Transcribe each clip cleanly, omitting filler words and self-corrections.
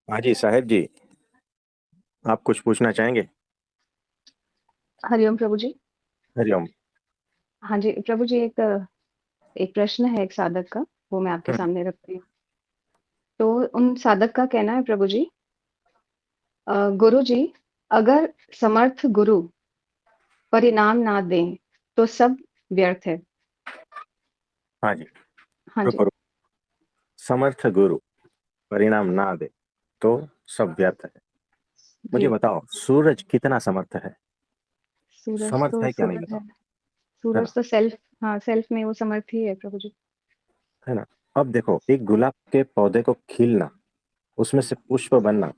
हाँ जी साहेब जी। आप कुछ पूछना चाहेंगे? हरिओम प्रभु जी। हरिओम। हाँ जी प्रभु जी, एक प्रश्न है एक साधक का, वो मैं आपके हम्म। सामने रखती हूँ। तो उन साधक का कहना है प्रभु जी, गुरु जी, अगर समर्थ गुरु परिणाम ना दें तो सब व्यर्थ है। हाँ जी। हाँ रुको जी। रुको। समर्थ गुरु परिणाम ना दे तो सब व्यर्थ है। मुझे जी। बताओ, सूरज कितना समर्थ है? सूरज समर्थ तो है क्या, नहीं सूरज बताओ। है। है सूरज ना? तो सेल्फ, हाँ सेल्फ में वो समर्थ ही है प्रभु जी। है ना? अब देखो, एक गुलाब के पौधे को खिलना, उसमें से पुष्प बनना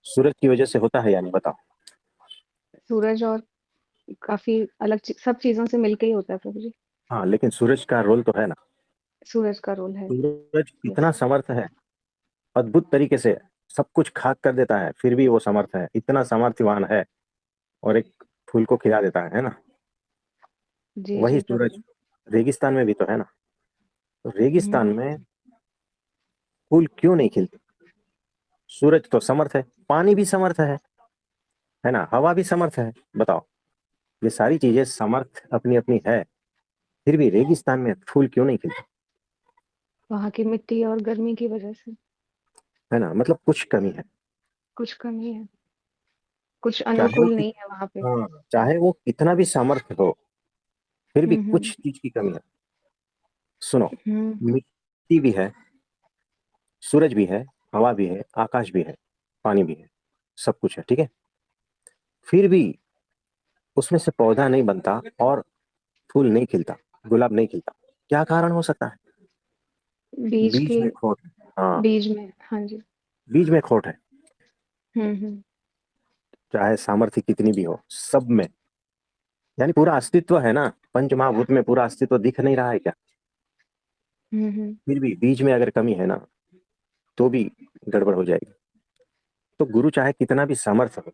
सूरज की वजह से होता है या नहीं, बताओ। सूरज और काफी अलग सब चीजों से मिलके ही होता है प्रभु जी। हाँ, लेकिन सूरज का रोल तो है ना। सूरज का रोल है। सूरज यस। इतना समर्थ है, अद्भुत तरीके से सब कुछ खाक कर देता है, फिर भी वो समर्थ है, इतना सामर्थ्यवान है। और एक फूल को खिला देता है ना। जी वही जी प्रभु सूरज जी। रेगिस्तान में भी तो है ना। तो रेगिस्तान हम्म। में फूल क्यों नहीं खिलते? सूरज तो समर्थ है, पानी भी समर्थ है ना, हवा भी समर्थ है। बताओ, ये सारी चीजें समर्थ अपनी अपनी है, फिर भी रेगिस्तान में फूल क्यों नहीं खिलते? वहाँ की मिट्टी और गर्मी की वजह से है ना, मतलब कुछ कमी है। कुछ कमी है, कुछ चाहे वो अनुकूल नहीं है वहां पे। हाँ, चाहे वो कितना भी समर्थ हो, फिर भी हम्म। कुछ चीज की कमी है। सुनो, हम्म। मिट्टी भी है, सूरज भी है, हवा भी है, आकाश भी है, पानी भी है, सब कुछ है, ठीक है। फिर भी उसमें से पौधा नहीं बनता और फूल नहीं खिलता, गुलाब नहीं खिलता। क्या कारण हो सकता है? बीज बीज के। में खोट है। हाँ, बीज में, हाँ जी। बीज में खोट है। हम्म। चाहे सामर्थ्य कितनी भी हो, सब में, यानी पूरा अस्तित्व है ना, पंच महाभूत में पूरा अस्तित्व दिख नहीं रहा है क्या? हम्म। फिर भी बीज में अगर कमी है ना, तो भी गड़बड़ हो जाएगी। तो गुरु चाहे कितना भी समर्थ हो,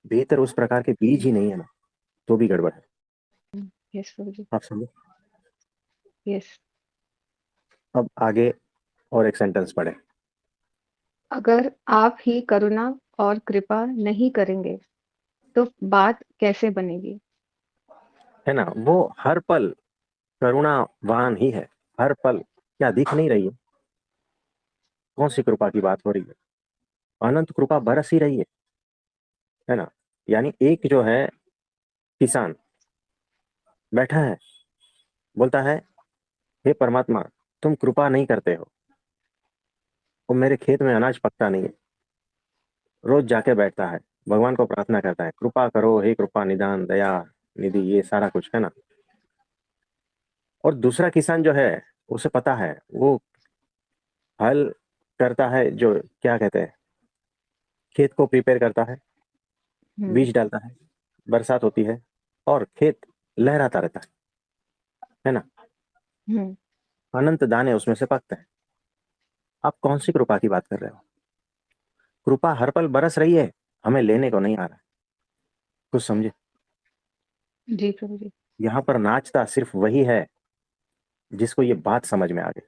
बेहतर उस प्रकार के बीज ही नहीं है ना, तो भी गड़बड़ है। यस प्रभु जी। आप समझो। यस। अब आगे और एक सेंटेंस पढ़े। अगर आप ही करुणा और कृपा नहीं करेंगे तो बात कैसे बनेगी। है ना, वो हर पल करुणावान ही है, हर पल। क्या दिख नहीं रही है? कौन सी कृपा की बात हो रही है? अनंत कृपा बरस ही रही है ना। यानी एक जो है किसान बैठा है, बोलता है, हे परमात्मा, तुम कृपा नहीं करते हो, और मेरे खेत में अनाज पकता नहीं है। रोज जाके बैठता है, भगवान को प्रार्थना करता है, कृपा करो हे कृपा निदान दया निधि, ये सारा कुछ है ना। और दूसरा किसान जो है, उसे पता है, वो हल करता है, जो क्या कहते हैं, खेत को प्रिपेयर करता है, हम्म। बीज डालता है, बरसात होती है, और खेत लहराता रहता है ना। हम्म। अनंत दाने उसमें से पकते हैं। आप कौन सी कृपा की बात कर रहे हो? कृपा हर पल बरस रही है, हमें लेने को नहीं आ रहा है। कुछ समझे? जी प्रभु जी। यहाँ पर नाचता सिर्फ वही है जिसको ये बात समझ में आ गई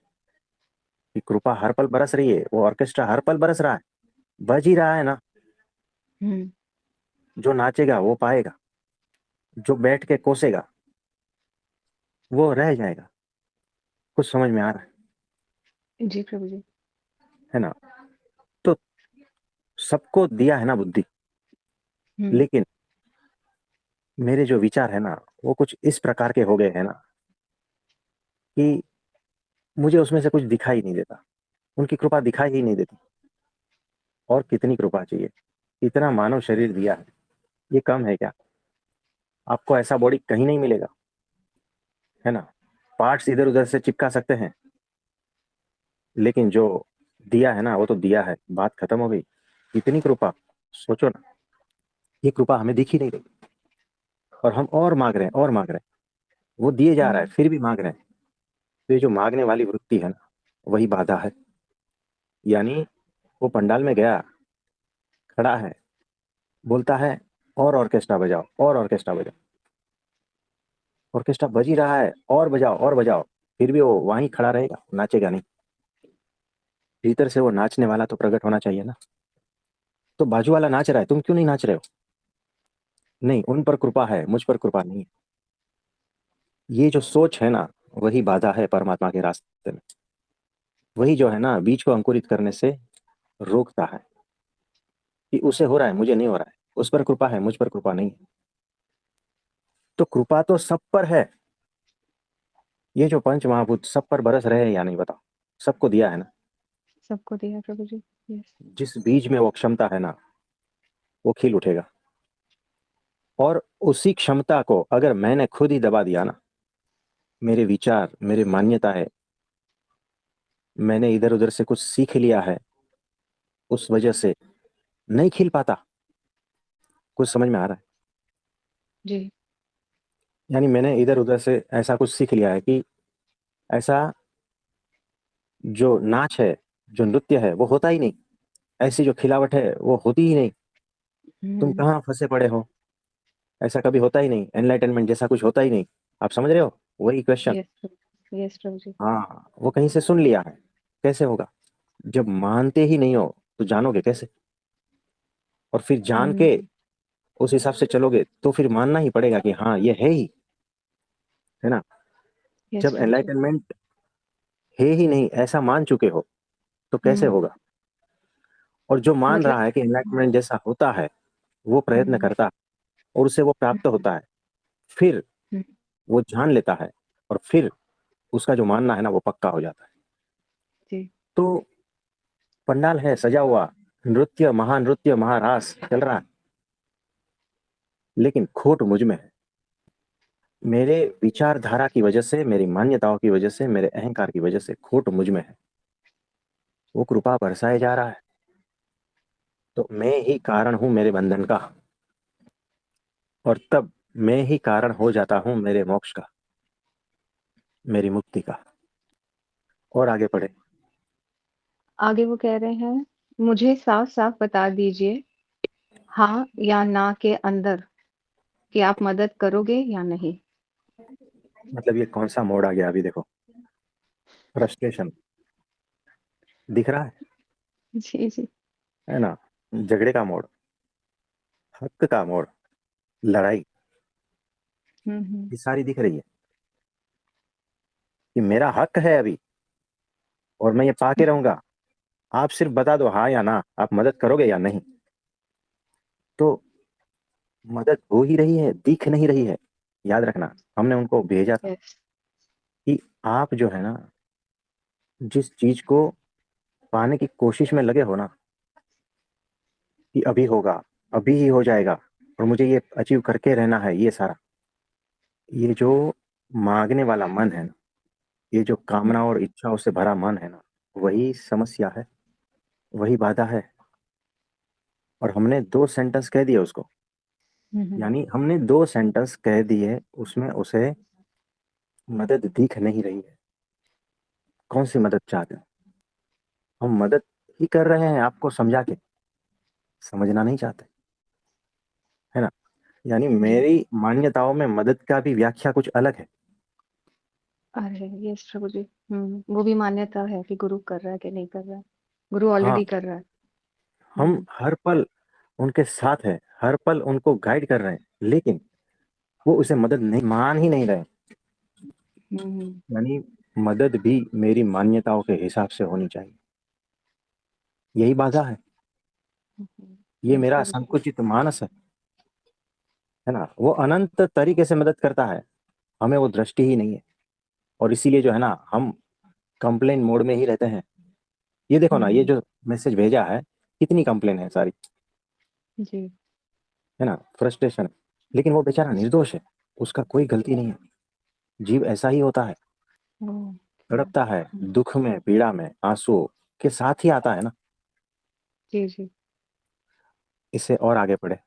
कि कृपा हर पल बरस रही है, वो ऑर्केस्ट्रा हर पल बरस रहा है, बज ही रहा है ना। हम्म। जो नाचेगा वो पाएगा, जो बैठ के कोसेगा वो रह जाएगा। कुछ समझ में आ रहा जी प्रभु जी। है ना? तो सबको दिया है ना बुद्धि, हम्म। लेकिन मेरे जो विचार है ना, वो कुछ इस प्रकार के हो गए हैं ना, कि मुझे उसमें से कुछ दिखाई नहीं देता, उनकी कृपा दिखाई ही नहीं देती। और कितनी कृपा चाहिए? इतना मानव शरीर दिया है, ये कम है क्या? आपको ऐसा बॉडी कहीं नहीं मिलेगा, है ना। पार्ट्स इधर उधर से चिपका सकते हैं, लेकिन जो दिया है ना, वो तो दिया है, बात खत्म हो गई। इतनी कृपा, सोचो ना, ये कृपा हमें दिख ही नहीं रही, और हम और मांग रहे हैं और मांग रहे हैं। वो दिए जा रहा है, हम्म। फिर भी मांग रहे हैं। तो ये जो मांगने वाली वृत्ति है ना, वही बाधा है। यानी वो पंडाल में गया, खड़ा है, बोलता है, और ऑर्केस्ट्रा बजाओ, और ऑर्केस्ट्रा बजाओ। ऑर्केस्ट्रा बज ही रहा है, और बजाओ और बजाओ, फिर भी वो वहीं खड़ा रहेगा, नाचेगा नहीं। भीतर से वो नाचने वाला तो प्रकट होना चाहिए ना। तो बाजू वाला नाच रहा है, तुम क्यों नहीं नाच रहे हो? नहीं, उन पर कृपा है, मुझ पर कृपा नहीं है। ये जो सोच है ना, वही बाधा है परमात्मा के रास्ते में। वही जो है ना, बीज को अंकुरित करने से रोकता है, कि उसे हो रहा है, मुझे नहीं हो रहा है। उस पर कृपा है, मुझ पर कृपा नहीं है। तो कृपा तो सब पर है। ये जो पंच महाभूत सब पर बरस रहे हैं या नहीं, बताओ? सबको दिया है ना। सबको दिया प्रभु जी। यस। जिस बीज में वो क्षमता है ना, वो खिल उठेगा। और उसी क्षमता को अगर मैंने खुद ही दबा दिया ना, मेरे विचार, मेरे मान्यता है, मैंने इधर उधर से कुछ सीख लिया है, उस वजह से नहीं खिल पाता। कुछ समझ में आ रहा है? जी। यानी मैंने इधर उधर से ऐसा कुछ सीख लिया है कि ऐसा जो नाच है, जो नृत्य है, वो होता ही नहीं। ऐसी जो खिलावट है, वो होती ही नहीं। तुम हम्म। कहाँ फंसे पड़े हो? ऐसा कभी होता ही नहीं। एनलाइटनमेंट जैसा कुछ होता ही नहीं। आप समझ रहे हो वही क्वेश्चन? यस। यस प्रभु जी। हाँ, वो कहीं से सुन लिया है। कैसे होगा? जब मानते ही नहीं हो तो जानोगे कैसे? और फिर जान के हम्म। उस हिसाब से चलोगे तो फिर मानना ही पड़ेगा कि हाँ, ये है ही, है ना। यस जब प्रभु जी। एनलाइटनमेंट है ही नहीं, ऐसा मान चुके हो, तो कैसे हम्म। होगा? और जो मान मतलब। रहा है कि एनलाइटनमेंट जैसा होता है, वो प्रयत्न हम्म। करता है, और उसे वो प्राप्त हम्म। होता है, फिर हम्म। वो जान लेता है, और फिर उसका जो मानना है ना, वो पक्का हो जाता है। जी। तो पंडाल है सजा हुआ, नृत्य, महानृत्य, महारास चल रहा है, लेकिन खोट मुझ में है। मेरे विचारधारा की वजह से, मेरी मान्यताओं की वजह से, मेरे अहंकार की वजह से खोट मुझ में है। वो कृपा बरसाए जा रहा है। तो मैं ही कारण हूं मेरे बंधन का, और तब मैं ही कारण हो जाता हूं मेरे मोक्ष का, मेरी मुक्ति का। और आगे पढ़े। आगे वो कह रहे हैं, मुझे साफ साफ बता दीजिए, हाँ या ना के अंदर, कि आप मदद करोगे या नहीं। मतलब ये कौन सा मोड़ आ गया अभी, देखो। फ्रस्ट्रेशन दिख रहा जी जी। है ना। झगड़े का मोड़, हक का मोड़, लड़ाई, हम्म। ये सारी दिख रही है। कि मेरा हक है अभी, और मैं ये पाके रहूंगा। आप सिर्फ बता दो हाँ या ना, आप मदद करोगे या नहीं। तो मदद हो ही रही है, दिख नहीं रही है। याद रखना, हमने उनको भेजा था यस। कि आप जो है ना, जिस चीज को पाने की कोशिश में लगे हो ना, कि अभी होगा, अभी ही हो जाएगा, और मुझे ये अचीव करके रहना है, ये सारा, ये जो मांगने वाला मन है ना, ये जो कामना और इच्छाओं से भरा मन है ना, वही समस्या है, वही बाधा है। और हमने 2 सेंटेंस कह दिए उसको। हम्म। यानी हमने 2 सेंटेंस कह दिए, उसमें उसे मदद दिख नहीं रही है। कौन सी मदद चाहते हैं? हम मदद ही कर रहे हैं आपको समझा के, समझना नहीं चाहते, है ना। यानी जी। मेरी मान्यताओं में मदद का भी व्याख्या कुछ अलग है। अरे यस प्रभु जी। वो भी मान्यता है कि गुरु कर रहा है कि नहीं कर रहा है। गुरु हाँ, ऑलरेडी कर रहा है। हम हम्म। हर पल उनके साथ हैं, हर पल उनको गाइड कर रहे हैं, लेकिन वो उसे मदद नहीं, मान ही नहीं रहे। हम्म। यानी मदद भी मेरी मान्यताओं के हिसाब से होनी चाहिए। यही बाधा है। ये यस मेरा प्रभु जी। संकुचित मानस है ना, वो अनंत तरीके से मदद करता है, हमें वो दृष्टि ही नहीं है। और इसीलिए जो है ना, हम कंप्लेन मोड में ही रहते हैं। ये देखो ना, ये हम्म। जो मैसेज भेजा है, कितनी कंप्लेन है सारी, जी। है ना, फ्रस्ट्रेशन है। लेकिन वो बेचारा निर्दोष है, उसका कोई गलती नहीं है। जीव ऐसा ही होता है, ओके। तड़पता है, दुख में, पीड़ा में, आंसू के साथ ही आता है ना। जी जी। इससे और आगे बढ़े।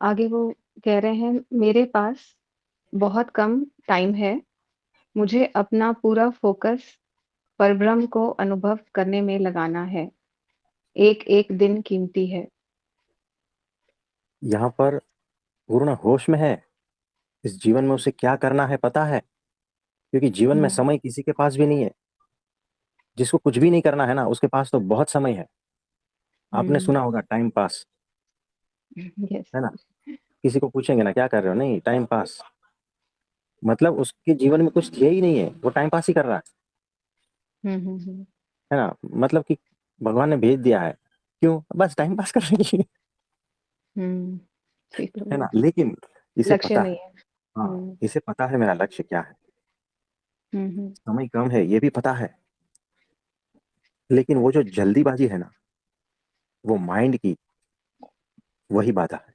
आगे वो कह रहे हैं, मेरे पास बहुत कम टाइम है, मुझे अपना पूरा फोकस परब्रह्म को अनुभव करने में लगाना है। एक एक दिन कीमती है। यहाँ पर पूर्ण होश में है, इस जीवन में उसे क्या करना है पता है, क्योंकि जीवन में हम्म। समय किसी के पास भी नहीं है। जिसको कुछ भी नहीं करना है ना, उसके पास तो बहुत समय है। आपने हम्म। सुना होगा टाइम पास, यस। है ना? किसी को पूछेंगे ना क्या कर रहे हो, नहीं टाइम पास, मतलब उसके जीवन में कुछ है ही नहीं है, वो टाइम पास ही कर रहा हम्म। है ना? मतलब कि भगवान ने भेज दिया है, क्यों? बस टाइम पास करने के लिए, हम्म। जी है प्रभु ना? जी। लेकिन इसे लक्ष्य पता है, नहीं है। हाँ, हम्म। इसे पता है मेरा लक्ष्य क्या है। हम्म। समय कम है, ये भी पता है, लेकिन वो जो जल्दीबाजी है ना, वो माइंड की, वही बाधा है।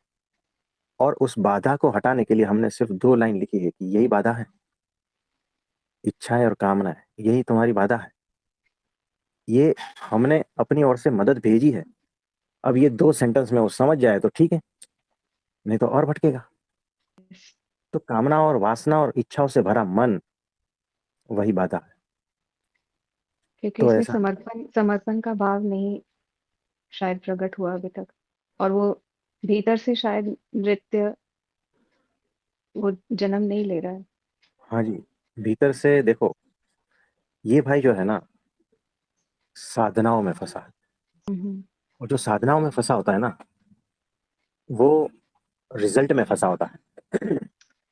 और उस बाधा को हटाने के लिए हमने सिर्फ 2 लाइन लिखी है कि यही बाधा है, इच्छाएं और कामनाएं, यही तुम्हारी बाधा है। ये हमने अपनी ओर से मदद भेजी है। अब ये 2 सेंटेंस में वो समझ जाए तो ठीक है, नहीं तो और भटकेगा। तो कामना और वासना और इच्छाओं से भरा मन, वही बाधा है। क्योंकि तो इसमें ऐसा, समर्पण समर्पण का भाव नहीं शायद प्रकट हुआ अभी तक। और वो भीतर से शायद नृत्य वो जन्म नहीं ले रहा है। हाँ जी, भीतर से देखो, ये भाई जो है ना, साधनाओं में फंसा है। हम्म। और जो साधनाओं में फंसा होता है ना, वो रिजल्ट में फंसा होता है।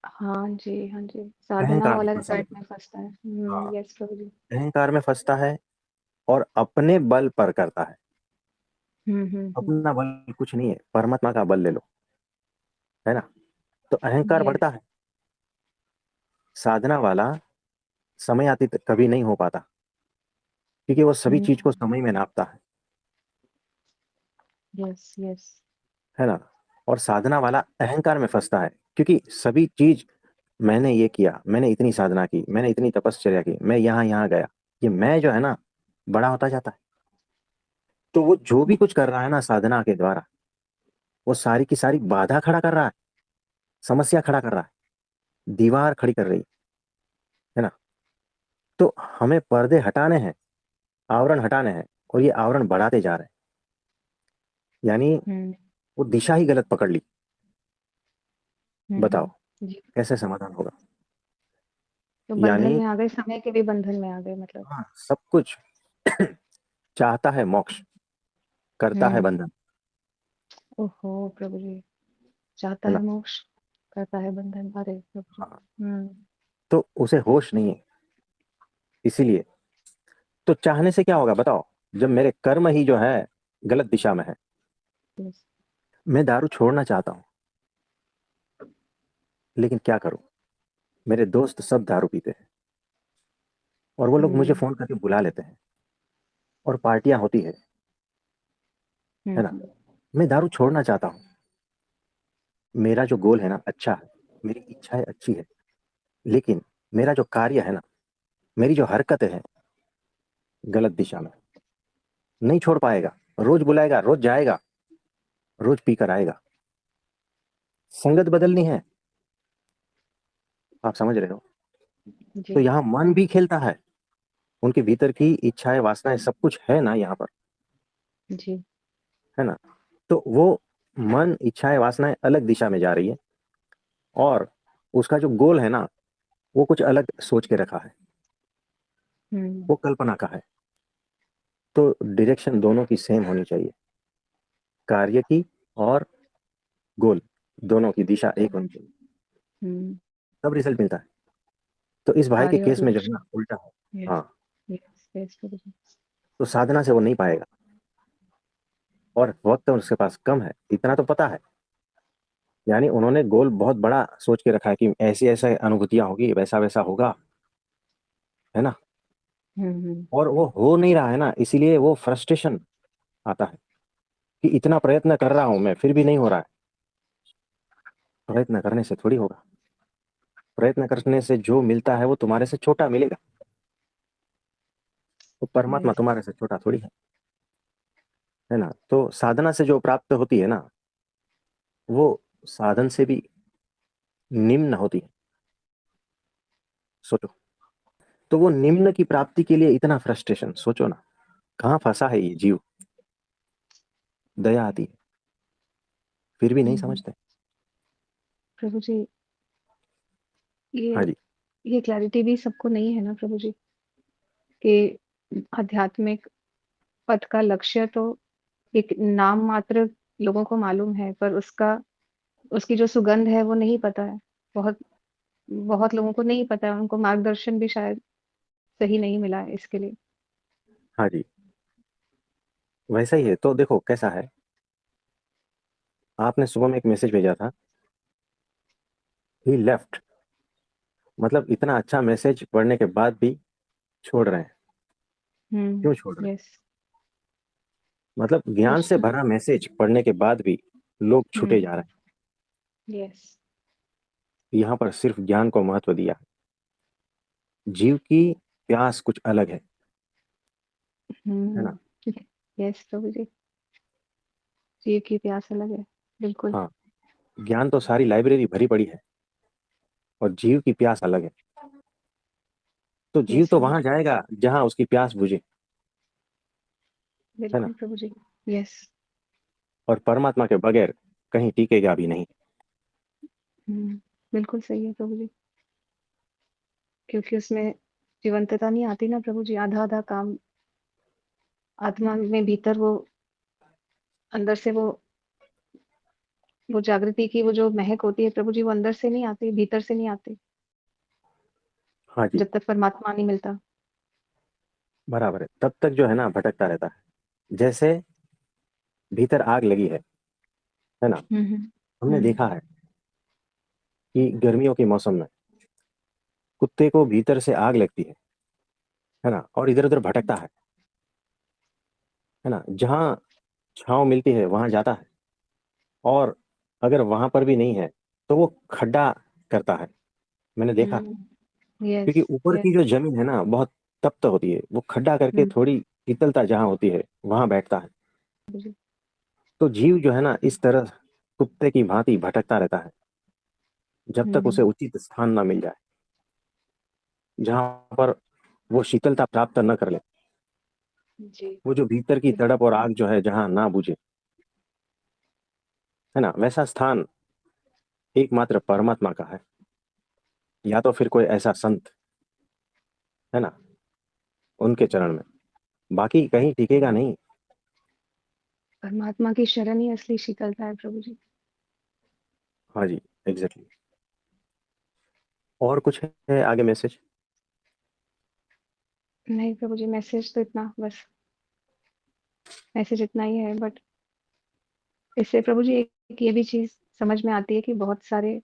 हाँ जी, हाँ जी, साधना अहंकार में वाला फंसा रिजल्ट होता में है। फंसता है। हाँ, यस प्रभु जी। अहंकार में फंसता है और अपने बल पर करता है। हम्म। अपना बल कुछ नहीं है, परमात्मा का बल ले लो, है ना? तो अहंकार यस। बढ़ता है। साधना वाला समय आती कभी नहीं हो पाता, क्योंकि वो सभी हम्म। चीज को समय में नापता यस यस। है ना? और साधना वाला अहंकार में फंसता है, क्योंकि सभी चीज, मैंने ये किया, मैंने इतनी साधना की, मैंने इतनी तपश्चर्या की, मैं यहाँ यहाँ गया, ये मैं जो है ना, बड़ा होता जाता है। तो वो जो भी कुछ कर रहा है ना साधना के द्वारा, वो सारी की सारी बाधा खड़ा कर रहा है, समस्या खड़ा कर रहा है, दीवार खड़ी कर रही है ना? तो हमें पर्दे हटाने हैं, आवरण हटाने हैं, और ये आवरण बढ़ाते जा रहे हैं। यानी हम्म वो दिशा ही गलत पकड़ ली। बताओ जी। कैसे समाधान होगा? तो बंधन यानी में आ गए, समय के भी बंधन में आ गए मतलब। हाँ, सब कुछ चाहता है मोक्ष, करता है हम्म। बंधन, ओहो प्रभु जी। चाहता है है ना? मोक्ष, करता है बंधन, अरे प्रभु जी। हाँ, हम्म। तो उसे होश नहीं है, इसीलिए। तो चाहने से क्या होगा बताओ, जब मेरे कर्म ही जो है गलत दिशा में है। यस। मैं दारू छोड़ना चाहता हूँ, लेकिन क्या करूं? मेरे दोस्त सब दारू पीते हैं, और वो लोग मुझे हम्म फोन करके बुला लेते हैं, और पार्टियां होती है ना? हम्म। मैं दारू छोड़ना चाहता हूँ, मेरा जो गोल है ना अच्छा है, मेरी इच्छाएं अच्छी है, लेकिन मेरा जो कार्य है ना, मेरी जो हरकतें हैं, गलत दिशा में, नहीं छोड़ पाएगा। रोज बुलाएगा, रोज जाएगा, रोज पी कर आएगा। संगत बदलनी है, आप समझ रहे हो? तो जी। यहाँ मन भी खेलता है, उनके भीतर की इच्छाएं वासनाएं सब कुछ है ना यहाँ पर, जी। है ना? तो वो मन, इच्छाएं, वासनाएं अलग दिशा में जा रही है, और उसका जो गोल है ना, वो कुछ अलग सोच के रखा है, हम्म। वो कल्पना का है। तो डायरेक्शन दोनों की सेम होनी चाहिए, कार्य की और गोल, दोनों की दिशा एक होनी चाहिए, हम्म। तब रिजल्ट मिलता है। तो इस भाई के कार्य और केस में जो है लक्ष्य। ना उल्टा है। यस हाँ, यस यस प्रभु जी। तो साधना से वो नहीं पाएगा, और वक्त उसके पास कम है, इतना तो पता है। यानी उन्होंने गोल बहुत बड़ा सोच के रखा है कि ऐसी ऐसी अनुभूतियां होगी, वैसा वैसा होगा, है ना? हम्म। और वो हो नहीं रहा है ना, इसीलिए वो फ्रस्ट्रेशन आता है कि इतना प्रयत्न कर रहा हूं मैं, फिर भी नहीं हो रहा है। प्रयत्न करने से थोड़ी होगा, प्रयत्न करने से जो मिलता है वो तुम्हारे से छोटा मिलेगा, वो परमात्मा यस। तुम्हारे से छोटा थोड़ी है ना? तो साधना से जो प्राप्त होती है ना, वो साधन से भी निम्न होती है। सोचो, तो वो निम्न की प्राप्ति के लिए इतना फ्रस्ट्रेशन, सोचो ना, कहाँ फंसा है ये जीव। दया आती है, फिर भी नहीं हम्म। समझते। प्रभु जी, हाँ ये जी। ये क्लैरिटी भी सबको नहीं है ना प्रभु जी, कि आध्यात्मिक पथ का लक्ष्य तो एक नाम मात्र लोगों को मालूम है, पर उसकी जो सुगंध है वो नहीं पता है। बहुत बहुत लोगों को नहीं पता है, उनको मार्गदर्शन भी शायद सही नहीं मिला है इसके लिए। हाँ जी, वैसा ही है। तो देखो कैसा है, आपने सुबह में एक मैसेज भेजा था, ही लेफ्ट, मतलब इतना अच्छा मैसेज पढ़ने के बाद भी छोड़ रहे हैं। हुँ, क्यों छोड़ रहे हैं? यस, मतलब ज्ञान कुछ से तो भरा मैसेज पढ़ने के बाद भी लोग छूटे हुँ, जा रहे यस, हैं। यहाँ पर सिर्फ ज्ञान को महत्व दिया है। जीव की प्यास कुछ अलग है ना। हुँ, यस प्रभु जी, जीव की प्यास अलग है, बिल्कुल, हाँ, ज्ञान तो सारी लाइब्रेरी भरी पड़ी है, और जीव की प्यास अलग है। तो जीव यस तो प्रभु वहां जी, जाएगा जहां उसकी प्यास बुझे, है ना। बिल्कुल प्रभु जी, यस, और परमात्मा के बगैर कहीं टिकेगा भी नहीं। हुँ, बिल्कुल सही है प्रभु जी, क्योंकि उसमें जीवंतता नहीं आती ना प्रभु जी, आधा-आधा काम आत्मा में भीतर वो अंदर से वो जागृति की वो जो महक होती है प्रभु जी, वो अंदर से नहीं आती, भीतर से नहीं आती, हाँ जी, जब तक परमात्मा नहीं मिलता। बराबर है, तब तक जो है ना भटकता रहता है। जैसे भीतर आग लगी है ना। हुँ, हुँ, हमने हुँ, देखा है कि गर्मियों के मौसम में कुत्ते को भीतर से आग लगती है ना, और इधर उधर भटकता है ना। जहाँ छांव मिलती है वहां जाता है, और अगर वहां पर भी नहीं है तो वो खड्डा करता है। मैंने देखा है, हुँ, यस, क्योंकि ऊपर यस, की जो जमीन है ना बहुत तप्त होती है, वो खड्डा करके हुँ, थोड़ी शीतलता जहाँ होती है वहां बैठता है। जी, तो जीव जो है ना इस तरह कुत्ते की भांति भटकता रहता है, जब हुँ, तक उसे उचित स्थान ना मिल जाए, जहां पर वो शीतलता प्राप्त न कर ले। जी, वो जो भीतर की बिल्कुल, तड़प और आग जो है जहां ना बुझे, है ना, वैसा स्थान एकमात्र परमात्मा का है, या तो फिर कोई ऐसा संत, है ना, उनके चरण में। बाकी कहीं टिकेगा नहीं। परमात्मा की शरण ही असली शीतलता है प्रभु जी। हाँ जी, एग्जैक्टली। और कुछ है आगे मैसेज? नहीं प्रभु जी, मैसेज तो इतना बस मैसेज इतना ही है, बट इससे प्रभु जी एक ये भी चीज़ समझ में आती है कि बहुत सारे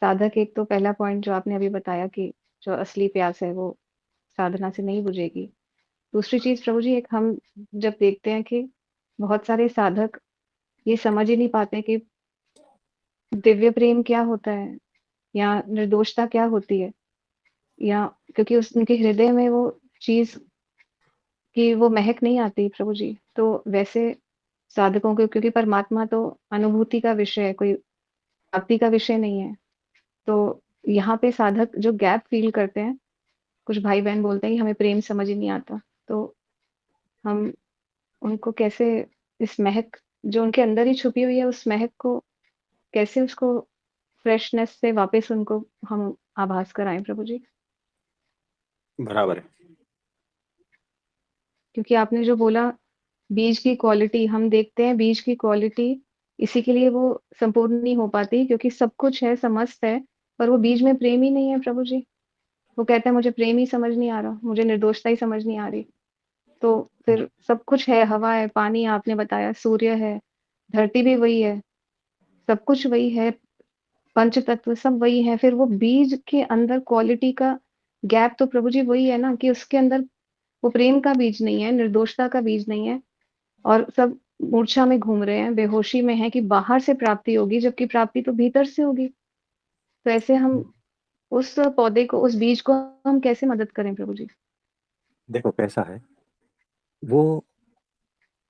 साधक, एक तो पहला पॉइंट जो आपने अभी बताया कि जो असली प्यास है वो साधना से नहीं बुझेगी। दूसरी चीज़ प्रभु जी, एक हम जब देखते हैं कि बहुत सारे साधक ये समझ ही नहीं पाते कि दिव्य प्रेम क्या होता है या निर्दोषता क्या होती है, या क्योंकि उस उनके हृदय में वो चीज़ की वो महक नहीं आती प्रभु जी। तो वैसे साधकों को, क्योंकि परमात्मा तो अनुभूति का विषय है, कोई प्राप्ति का विषय नहीं है। तो यहाँ पे साधक जो गैप फ़ील करते हैं, कुछ भाई-बहन बोलते हैं कि हमें प्रेम समझ ही नहीं आता। तो हम उनको कैसे इस महक जो उनके अंदर ही छुपी हुई है, उस महक को कैसे उसको फ्रेशनेस से वापस उनको हम आभास कराएँ प्रभु जी? बराबर है। क्योंकि आपने जो बोला बीज की क्वालिटी, हम देखते हैं बीज की क्वालिटी इसी के लिए वो संपूर्ण नहीं हो पाती, क्योंकि सब कुछ है, समस्त है, पर वो बीज में प्रेम ही नहीं है प्रभु जी। वो कहता है मुझे प्रेम ही समझ नहीं आ रहा, मुझे निर्दोषता ही समझ नहीं आ रही। तो फिर सब कुछ है, हवा है, पानी आपने बताया, सूर्य है, धरती भी वही है, सब कुछ वही है, पंच तत्व सब वही है। फिर वो बीज के अंदर क्वालिटी का गैप तो प्रभु जी वही है ना, कि उसके अंदर वो प्रेम का बीज नहीं है, निर्दोषता का बीज नहीं है, और सब मूर्छा में घूम रहे हैं, बेहोशी में हैं कि बाहर से प्राप्ति होगी, जबकि प्राप्ति तो भीतर से होगी। तो ऐसे हम उस पौधे को, उस बीज को हम कैसे मदद करें प्रभु जी? देखो कैसा है, वो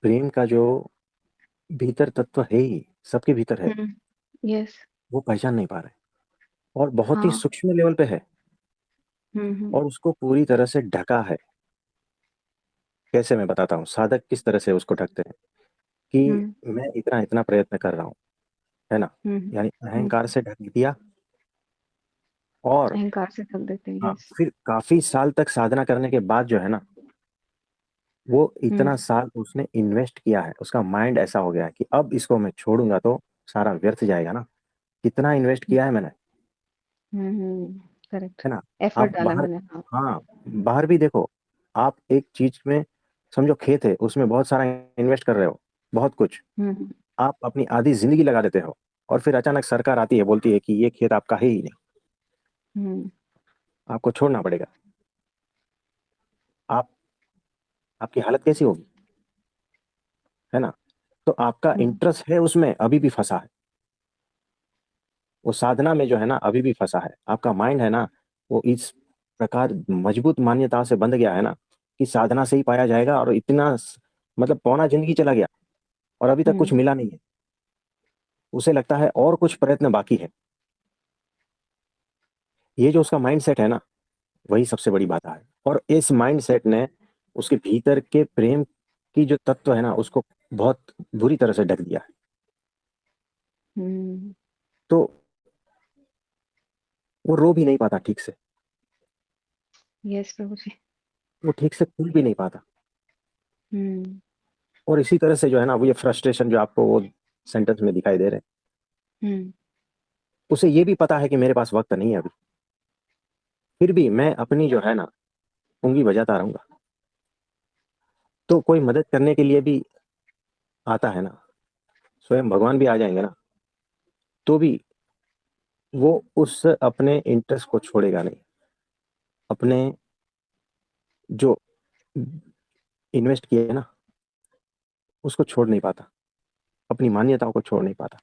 प्रेम का जो भीतर तत्व है ही, सबके भीतर है, हुँ, यस, वो पहचान नहीं पा रहे, और बहुत ही हाँ, सूक्ष्म लेवल पे है, हुँ, हुँ, और उसको पूरी तरह से ढका है। कैसे, मैं बताता हूँ, साधक किस तरह से उसको ढकते हैं कि हुँ, मैं इतना इतना प्रयत्न कर रहा हूँ, है ना, हुँ, यानी हुँ, अहंकार से ढक दिया। और अहंकार से ढक देते हैं, हाँ, यस, फिर काफी साल तक साधना करने के बाद जो है ना, वो हम्म इतना साल उसने इन्वेस्ट किया है, उसका माइंड ऐसा हो गया है कि अब इसको मैं छोड़ूंगा तो सारा व्यर्थ जाएगा ना। कितना इन्वेस्ट किया है मैंने, करेक्ट। है ना। एफर्ट आप डाला बाहर, मैंने, हाँ। हाँ, बाहर भी देखो। आप एक चीज में, समझो खेत है, उसमें बहुत सारा इन्वेस्ट कर रहे हो, बहुत कुछ। हम्म आप अपनी आधी जिंदगी लगा देते हो, और फिर अचानक सरकार आती है, बोलती है कि ये खेत आपका है ही नहीं, हम्म आपको छोड़ना पड़ेगा। आप, आपकी हालत कैसी होगी, है ना। तो आपका हम्म इंटरेस्ट है उसमें अभी भी फंसा है, वो साधना में जो है ना अभी भी फंसा है। आपका माइंड है ना, वो इस प्रकार मजबूत मान्यता से बंध गया है ना कि साधना से ही पाया जाएगा, और इतना मतलब पौना जिंदगी चला गया और अभी तक कुछ हम्म मिला नहीं है। उसे लगता है और कुछ प्रयत्न बाकी है। ये जो उसका माइंड सेट है ना, वही सबसे बड़ी बात है। और इस माइंड सेट ने उसके भीतर के प्रेम की जो तत्व है ना, उसको बहुत बुरी तरह से ढक दिया है। हम्म तो वो रो भी नहीं पाता ठीक से, यस प्रभु जी। वो ठीक से खुल भी नहीं पाता। हम्म और इसी तरह से जो है ना, वो ये फ्रस्ट्रेशन जो आपको वो सेंटेंस में दिखाई दे रहे हैं, हम्म उसे ये भी पता है कि मेरे पास वक्त नहीं है अभी, फिर भी मैं अपनी जो है ना उंगली बजाता रहूंगा। तो कोई मदद करने के लिए भी आता है ना, स्वयं भगवान भी आ जाएंगे ना, तो भी वो उस अपने इंटरेस्ट को छोड़ेगा नहीं। अपने जो इन्वेस्ट किए है ना, उसको छोड़ नहीं पाता, अपनी मान्यताओं को छोड़ नहीं पाता।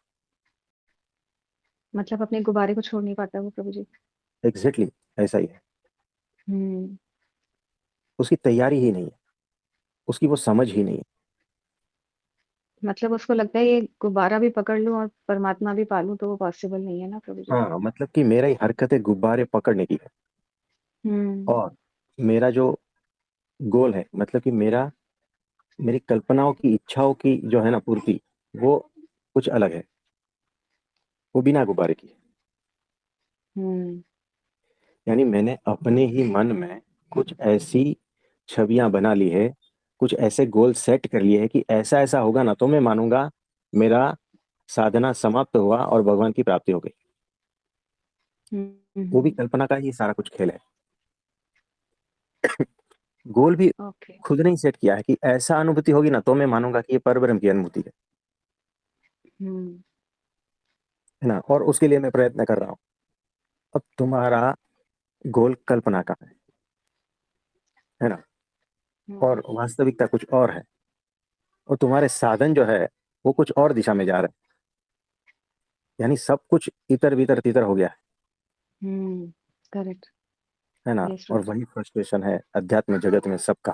मतलब अपने गुब्बारे को छोड़ नहीं पाता वो प्रभु जी। एग्जैक्टली exactly, ऐसा ही है। हम्म उसकी तैयारी ही नहीं है, उसकी वो समझ ही नहीं है। मतलब उसको लगता है ये गुब्बारा भी पकड़ लूं और परमात्मा भी पालूं, तो वो पॉसिबल नहीं है ना प्रभु जी। हाँ, मतलब कि मेरा ही हरकतें गुब्बारे पकड़ने की है, हम्म और मेरा जो गोल है, मतलब कि मेरा, मेरी कल्पनाओं की, इच्छाओं की जो है ना पूर्ति, वो कुछ अलग है, वो बिना गुब्बारे की है। हम्म यानी मैंने अपने ही मन में कुछ ऐसी छवियां बना ली है, कुछ ऐसे गोल सेट कर लिए है कि ऐसा ऐसा होगा ना तो मैं मानूंगा मेरा साधना समाप्त हुआ और भगवान की प्राप्ति हो गई। वो भी हम्म कल्पना का ही सारा कुछ खेल है। गोल भी ओके। खुद ने ही सेट किया है कि ऐसा अनुभूति होगी ना तो मैं मानूंगा कि ये परब्रह्म की अनुभूति हम्म है ना। और उसके लिए मैं प्रयत्न कर रहा हूँ। अब तुम्हारा गोल कल्पना का है ना, हम्म और वास्तविकता कुछ और है, और तुम्हारे साधन जो है वो कुछ और दिशा में जा रहे हैं। यानी सब कुछ इतर बितर तितर हो गया करेक्ट। है ना। यस और प्रभु जी। वही फ्रस्ट्रेशन है अध्यात्म जगत में सबका।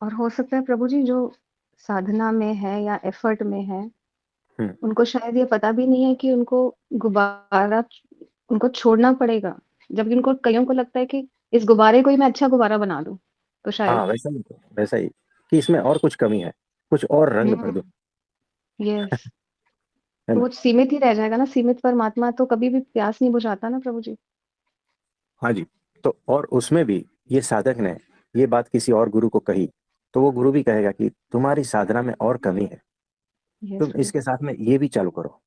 और हो सकता है प्रभु जी, जो साधना में है या एफर्ट में है, हम्म। उनको शायद ये पता भी नहीं है कि उनको गुब्बारा उनको छोड़ना पड़ेगा। जबकि उनको, कईयों को लगता है कि इस गुब्बारे को ही मैं अच्छा गुब्बारा बना लूं, तो हाँ, शायद। वैसा ही, वैसा ही कि इसमें और कुछ कमी है, कुछ और रंग भर दो, यस। है तो ना। वो सीमित ही रह जाएगा ना, सीमित परमात्मा तो कभी भी प्यास नहीं बुझाता ना प्रभु जी। हाँ जी। तो और उसमें भी ये साधक ने ये बात किसी और गुरु को कही, तो वो गुरु भी कहेगा कि तुम्हारी साधना में और कमी है, यस तुम प्रभु। इसके साथ में ये भी चालू करो।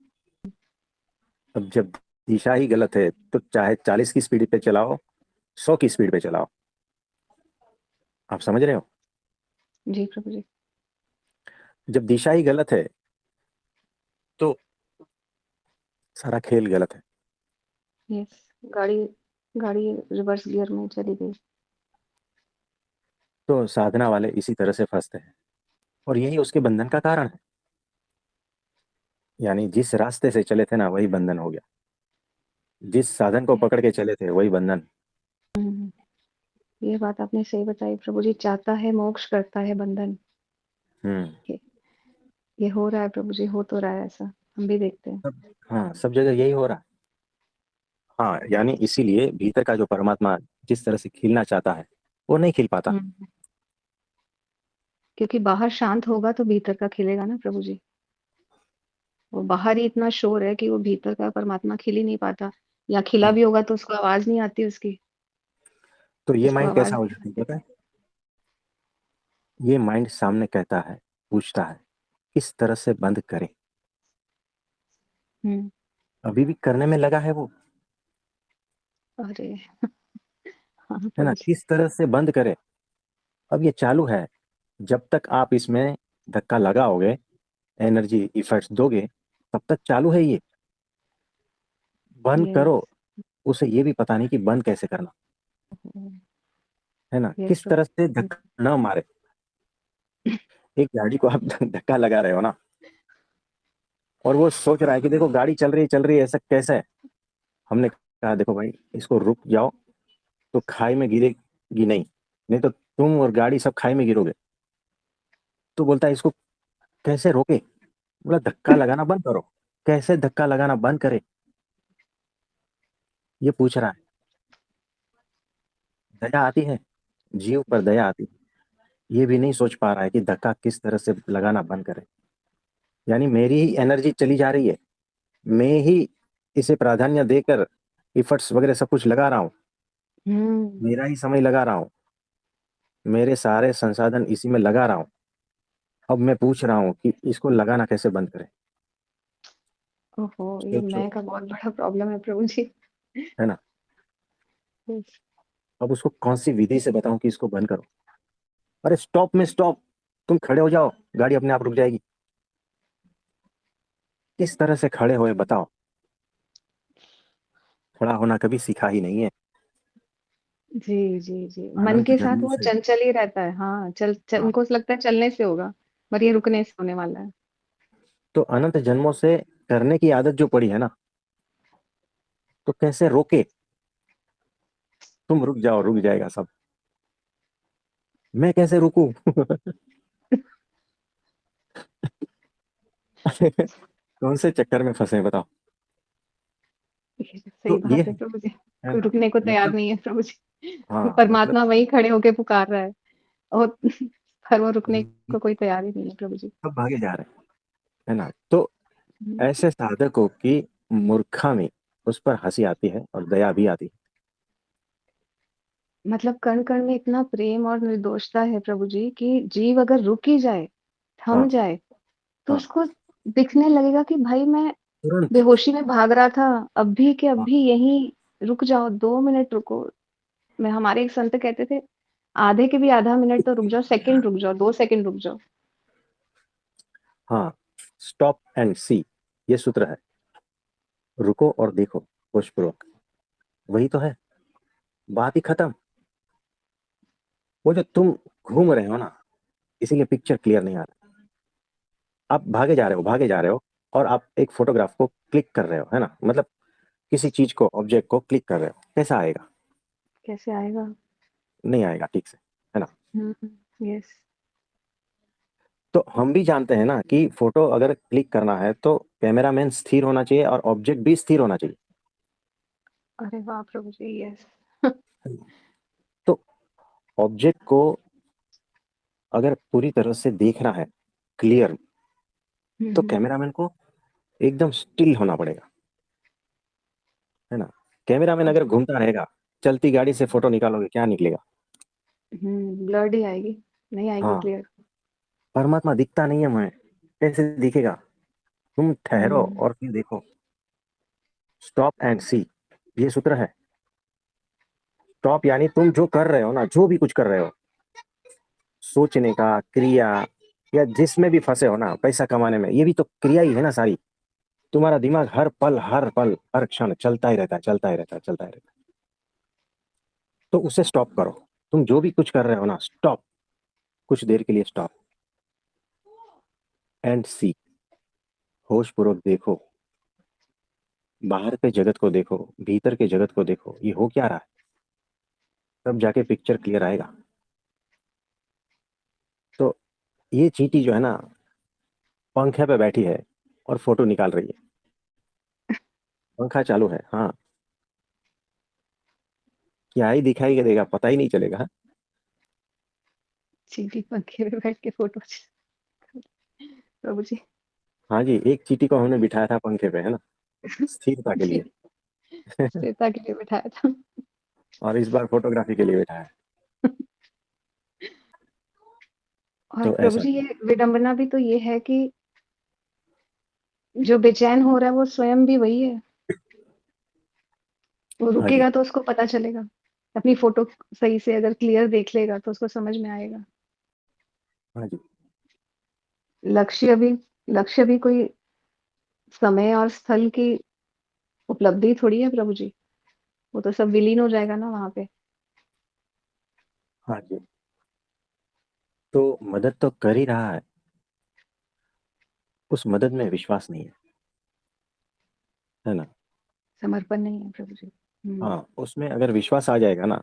अब जब दिशा ही गलत है तो चाहे 40 की स्पीड पे चलाओ, 100 की स्पीड पे चलाओ। आप समझ रहे हो। जी प्रभु जी। जब दिशा ही गलत है तो सारा खेल गलत है। यस। गाड़ी गाड़ी रिवर्स गियर में चली गई। तो साधना वाले इसी तरह से फंसते हैं, और यही उसके बंधन का कारण है। यानी जिस रास्ते से चले थे ना वही बंधन हो गया, जिस साधन को Yes। पकड़ के चले थे वही बंधन। हम्म, ये बात आपने सही बताई प्रभु जी। चाहता है मोक्ष, करता है बंधन। हम्म। ये ये हो रहा है प्रभु जी, हो तो रहा है ऐसा, हम भी देखते हैं। हाँ, सब जगह यही हो रहा है। हाँ, यानी इसीलिए भीतर का जो परमात्मा जिस तरह से खिलना चाहता है वो नहीं खिल पाता। हम्म क्योंकि बाहर शांत होगा तो भीतर का खिलेगा ना प्रभु जी। वो बाहर ही इतना शोर है कि वो भीतर का परमात्मा खिल ही नहीं पाता। या खिला हाँ, भी होगा तो उसको आवाज नहीं आती उसकी। तो ये उसको माइंड आवाज कैसा हो नहीं जाता है आती। पता है। ये माइंड सामने कहता है, पूछता है किस तरह से बंद करें। हम्म। अभी भी करने में लगा है वो, अरे हाँ है ना, प्रभु जी। किस तरह से बंद करें। अब ये चालू है, जब तक आप इसमें धक्का लगाओगे, एनर्जी इफेक्ट्स दोगे, तब तक चालू है ये। बंद करो, यस। उसे ये भी पता नहीं कि बंद कैसे करना, है ना, यस किस तरह से प्रभु। धक्का ना मारे। एक गाड़ी को आप धक्का लगा रहे हो ना, और वो सोच रहा है कि देखो गाड़ी चल रही है, ऐसा कैसा है। हमने कहा देखो भाई, इसको रुक जाओ, तो खाई में गिरेगी नहीं, नहीं तो तुम और गाड़ी सब खाई में गिरोगे। तो बोलता है इसको कैसे रोके। बोला धक्का लगाना बंद करो। कैसे धक्का लगाना बंद करे, ये पूछ रहा है। दया आती है, जीव पर दया आती है। ये भी नहीं सोच पा रहा है कि धक्का किस तरह से लगाना बंद करे। यानी मेरी ही एनर्जी चली जा रही है, मैं ही इसे प्राधान्य देकर इफर्ट्स वगैरह सब कुछ लगा रहा हूँ, हम्म। मेरा ही समय लगा रहा हूँ, मेरे सारे संसाधन इसी में लगा रहा हूँ। अब मैं पूछ रहा हूँ कि इसको लगाना कैसे बंद करें। ओहो, ये सोचो, मैं का बहुत बड़ा प्रॉब्लम है प्रभु जी। है ना। यस। अब उसको कौन सी विधि से बताऊं कि इसको बंद करो। अरे स्टॉप में स्टॉप, तुम खड़े हो जाओ, गाड़ी अपने आप रुक जाएगी। किस तरह से खड़े होए बताओ। खड़ा होना कभी सीखा ही नहीं है। जी, जी, जी। मन अनंत के साथ जन्मों वो से। चंचल ही रहता है। हाँ, हाँ, उनको लगता है चलने से होगा, पर ये रुकने से होने वाला है। तो अनंत जन्मों से करने की आदत जो पड़ी है ना, तो कैसे रोके। तुम रुक जाओ, रुक जाएगा सब। मैं कैसे रुकूं। कौन से चक्कर में फंसे हैं, बताओ। ये तो सही तो ये बात है प्रभु जी। है कोई ना, रुकने को तैयार मतलब, नहीं है प्रभु जी। हाँ मतलब, परमात्मा वहीं खड़े होके पुकार रहा है, और पर वो रुकने को कोई तैयार ही नहीं है प्रभु जी। सब भागे जा रहे हैं, है ना। तो हुँ। ऐसे साधकों की मूर्खामी, उस पर हंसी आती है और दया भी आती है। मतलब कण-कण में इतना प्रेम और निर्दोषता है प्रभु जी कि जीव अगर रुक ही जाए, थम हाँ, जाए, तो हाँ, उसको दिखने लगेगा कि भाई मैं तुरंत। बेहोशी में भाग रहा था, अभी के हाँ, अभी यहीं रुक जाओ, 2 मिनट रुको। मैं हमारे एक संत कहते थे, आधे के भी आधा मिनट तो रुक जाओ, सेकंड रुक जाओ, 2 सेकंड रुक जाओ। हाँ, स्टॉप एंड सी, ये सूत्र है। रुको और देखो होशपूर्वक, वही तो है, बात ही खत्म। वो जो तुम घूम रहे हो ना, इसीलिए पिक्चर क्लियर नहीं आ रहा। आप भागे जा रहे हो, भागे जा रहे हो, और आप एक फोटोग्राफ को क्लिक कर रहे हो, है ना, मतलब किसी चीज को, ऑब्जेक्ट को क्लिक कर रहे हो, कैसा आएगा। कैसे आएगा? नहीं आएगा ठीक से, है ना। हुँ, यस। तो हम भी जानते हैं ना कि फोटो अगर क्लिक करना है तो कैमरामैन स्थिर होना चाहिए और ऑब्जेक्ट भी स्थिर होना चाहिए। अरे वाह प्रभु जी, यस। तो ऑब्जेक्ट को अगर पूरी तरह से देखना है, क्लियर, हुँ, तो हुँ, कैमरामैन को एकदम स्टिल होना पड़ेगा, है ना। कैमरामैन अगर घूमता रहेगा, चलती गाड़ी से फोटो निकालोगे, क्या निकलेगा। ब्लर्ड ही आएगी, नहीं आएगी हाँ, क्लियर। परमात्मा दिखता नहीं है, मैं कैसे दिखेगा। तुम ठहरो हुँ, और फिर देखो। स्टॉप एंड सी, ये सूत्र है। स्टॉप यानी तुम जो कर रहे हो ना, जो भी कुछ कर रहे हो, सोचने का क्रिया, या जिसमें भी फंसे हो ना, पैसा कमाने में, ये भी तो क्रिया ही है ना सारी। तुम्हारा दिमाग हर पल हर क्षण चलता ही रहता है, चलता ही रहता है, चलता ही रहता है। तो उसे स्टॉप करो। तुम जो भी कुछ कर रहे हो ना, स्टॉप, कुछ देर के लिए स्टॉप एंड सी, होश पूर्वक देखो। बाहर के जगत को देखो, भीतर के जगत को देखो, ये हो क्या रहा है। तब जाके पिक्चर क्लियर आएगा। तो ये चींटी जो है ना, पंखे पे बैठी है और फोटो निकाल रही है। पंखा चालू है, हाँ, क्या ही दिखाई देगा, पता ही नहीं चलेगा। चींटी पंखे पे बैठ के फ़ोटो प्रभु जी। हाँ जी, एक चींटी को हमने बिठाया था पंखे पे, है ना, स्थिरता के जी, लिए। स्थिरता के लिए बिठाया था। और इस बार फोटोग्राफी के लिए बिठाया है। और तो प्रभु ऐसा जी, ये विडंबना भी तो ये है कि जो बेचैन हो रहा है वो स्वयं भी वही है। वो हाँ जी, रुकेगा तो उसको पता चलेगा। अपनी फ़ोटो सही से अगर क्लियर देख लेगा तो उसको समझ में आएगा। हाँ जी, लक्ष्य भी लक्ष्य भी कोई समय और स्थल की उपलब्धि थोड़ी है प्रभु जी। वो तो सब विलीन हो जाएगा ना वहाँ पे। हाँ जी। तो मदद तो कर ही रहा है, उस मदद में विश्वास नहीं है ना? समर्पण नहीं है प्रभु जी। हुँ, हाँ, उसमें अगर विश्वास आ जाएगा ना,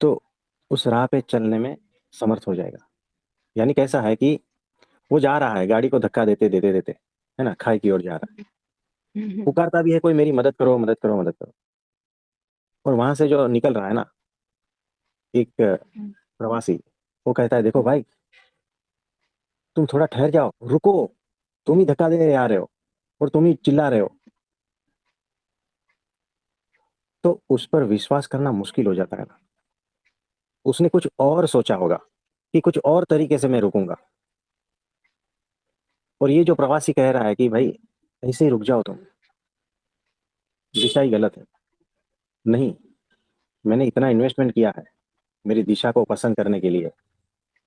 तो उस राह पे चलने में समर्थ हो जाएगा। यानी कैसा है कि वो जा रहा है, गाड़ी को धक्का देते देते देते, है ना, खाई की ओर जा रहा है। हुँ, हुँ, पुकारता भी है कोई, मेरी मदद करो, मदद करो, मदद करो। और वहां से जो निकल रहा है ना, एक हुँ, प्रवासी, वो कहता है, देखो भाई, तुम थोड़ा ठहर जाओ, रुको, तुम ही धक्का देने आ रहे हो और तुम ही चिल्ला रहे हो। तो उस पर विश्वास करना मुश्किल हो जाता है ना। उसने कुछ और सोचा होगा कि कुछ और तरीके से मैं रुकूंगा। और ये जो प्रवासी कह रहा है कि भाई ऐसे ही रुक जाओ तुम, दिशा ही गलत है। नहीं, मैंने इतना इन्वेस्टमेंट किया है मेरी दिशा को पसंद करने के लिए,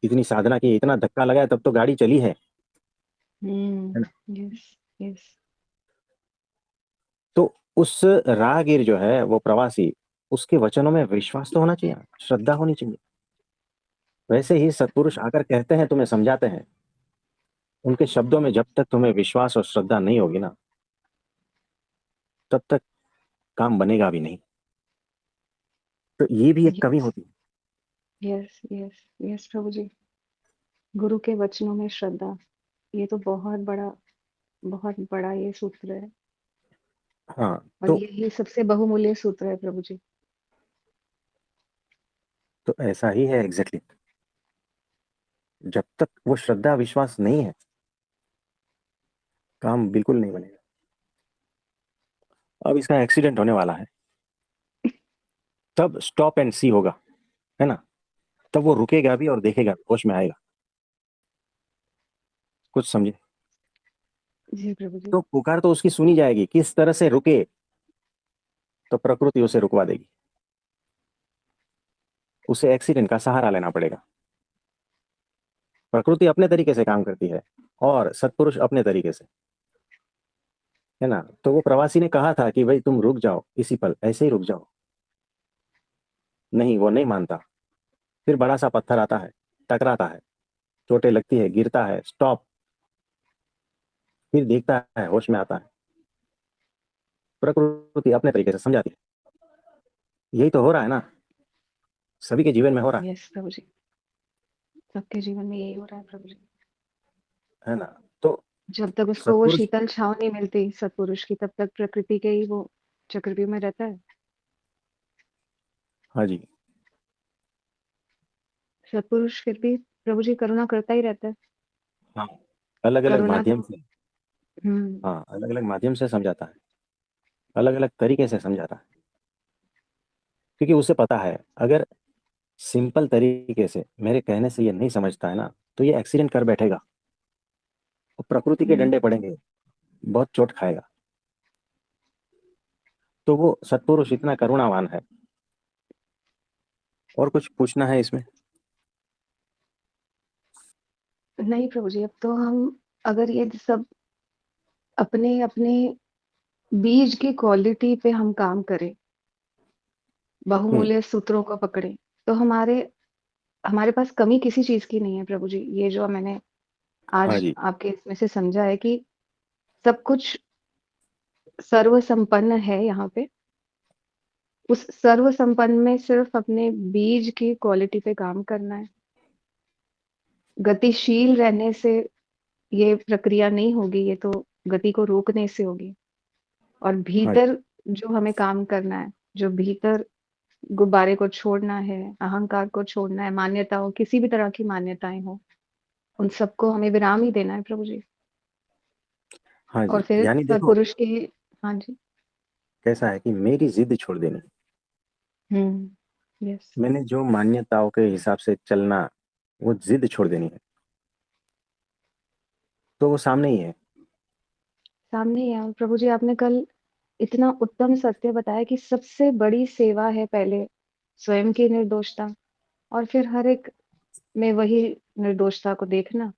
इतनी साधना की, इतना धक्का लगाया, तब तो गाड़ी चली है हुँ, ना? यस, यस, तो उस राहगीर जो है वो प्रवासी, उसके वचनों में विश्वास तो होना चाहिए, श्रद्धा होनी चाहिए। वैसे ही सत्पुरुष आकर कहते हैं, तुम्हें समझाते हैं, उनके शब्दों में जब तक तुम्हें विश्वास और श्रद्धा नहीं होगी ना, तब तक काम बनेगा भी नहीं। तो ये भी एक कमी यस, होती है। यस, यस, यस प्रभु जी। गुरु के वचनों में श्रद्धा, ये तो बहुत बड़ा ये सूत्र है हाँ, और तो यही सबसे बहुमूल्य सूत्र है प्रभु जी। ऐसा ही है एग्जैक्टली। जब तक वो श्रद्धा विश्वास नहीं है, काम बिल्कुल नहीं बनेगा। अब इसका एक्सीडेंट होने वाला है, तब स्टॉप एंड सी होगा, है ना? तब वो रुकेगा भी और देखेगा, होश में आएगा। कुछ समझे? जी प्रभु जी। तो पुकार तो उसकी सुनी जाएगी, किस तरह से रुके, तो प्रकृति उसे रुकवा देगी। उसे एक्सीडेंट का सहारा लेना पड़ेगा। प्रकृति अपने तरीके से काम करती है और सत्पुरुष अपने तरीके से, है ना? तो वो प्रवासी ने कहा था कि भाई तुम रुक जाओ, इसी पल ऐसे ही रुक जाओ। नहीं, वो नहीं मानता। फिर बड़ा सा पत्थर आता है, टकराता है, चोटें लगती है, गिरता है, स्टॉप। फिर देखता है, होश में आता है। प्रकृति अपने तरीके से समझाती है। यही तो हो रहा है ना, सभी के जीवन में हो रहा यस प्रभु जी। सबके जीवन में यही हो रहा है प्रभु जी। है ना? तो जब तक उसको वो सत्पुरुष, शीतल छाँव नहीं मिलती सत्पुरुष की, तब तक प्रकृति के ही वो चक्रव्यूह में रहता है। हाँ जी, सत्पुरुष फिर भी प्रभु जी करुणा करता ही रहता है। हाँ, अलग अलग करुणा माध्यम तो से, हुँ, हाँ, अलग अलग माध्यम से समझाता है, अलग अलग तरीके से समझाता है। क्योंकि उसे पता है, अगर सिंपल तरीके से मेरे कहने से ये नहीं समझता है ना, तो ये एक्सीडेंट कर बैठेगा और प्रकृति के हुँ। डंडे पड़ेंगे, बहुत चोट खाएगा। तो वो सत्पुरुष इतना करुणावान है। और कुछ पूछना है इसमें? नहीं प्रभु जी, अब तो हम अगर ये सब अपने-अपने बीज की क्वालिटी पे हम काम करें, हम्म। बहुमूल्य सूत्रों को पकड़ें, तो हमारे हमारे पास कमी किसी चीज़ की नहीं है प्रभु जी। ये जो मैंने हाँ आज जी, आपके इसमें से समझा है कि सब कुछ सर्व संपन्न है यहाँ पे। उस सर्व संपन्न में सिर्फ अपने बीज की क्वालिटी पे काम करना है। गतिशील रहने से ये प्रक्रिया नहीं होगी, ये तो गति को रोकने से होगी। और हाँ जी, भीतर जो हमें काम करना है, जो भीतर गुब्बारे को छोड़ना है, अहंकार को छोड़ना है, मान्यताओं किसी भी तरह की मान्यताएँ हों, उन सबको हमें विराम ही देना है प्रभु जी। हाँ और जी। फिर यानी देखो, सत्पुरुष की हाँ जी। कैसा है कि मेरी जिद छोड़ देनी, हुँ, यस। मैंने जो मान्यताओं के हिसाब से चलना वो जिद छोड़ देनी है, तो वो सामने ही है। सामने ही है। और प्रभु जी, आपने कल इतना उत्तम सत्य बताया कि सबसे बड़ी सेवा है पहले स्वयं की निर्दोषता, और फिर हर एक में वही निर्दोषता को देखना।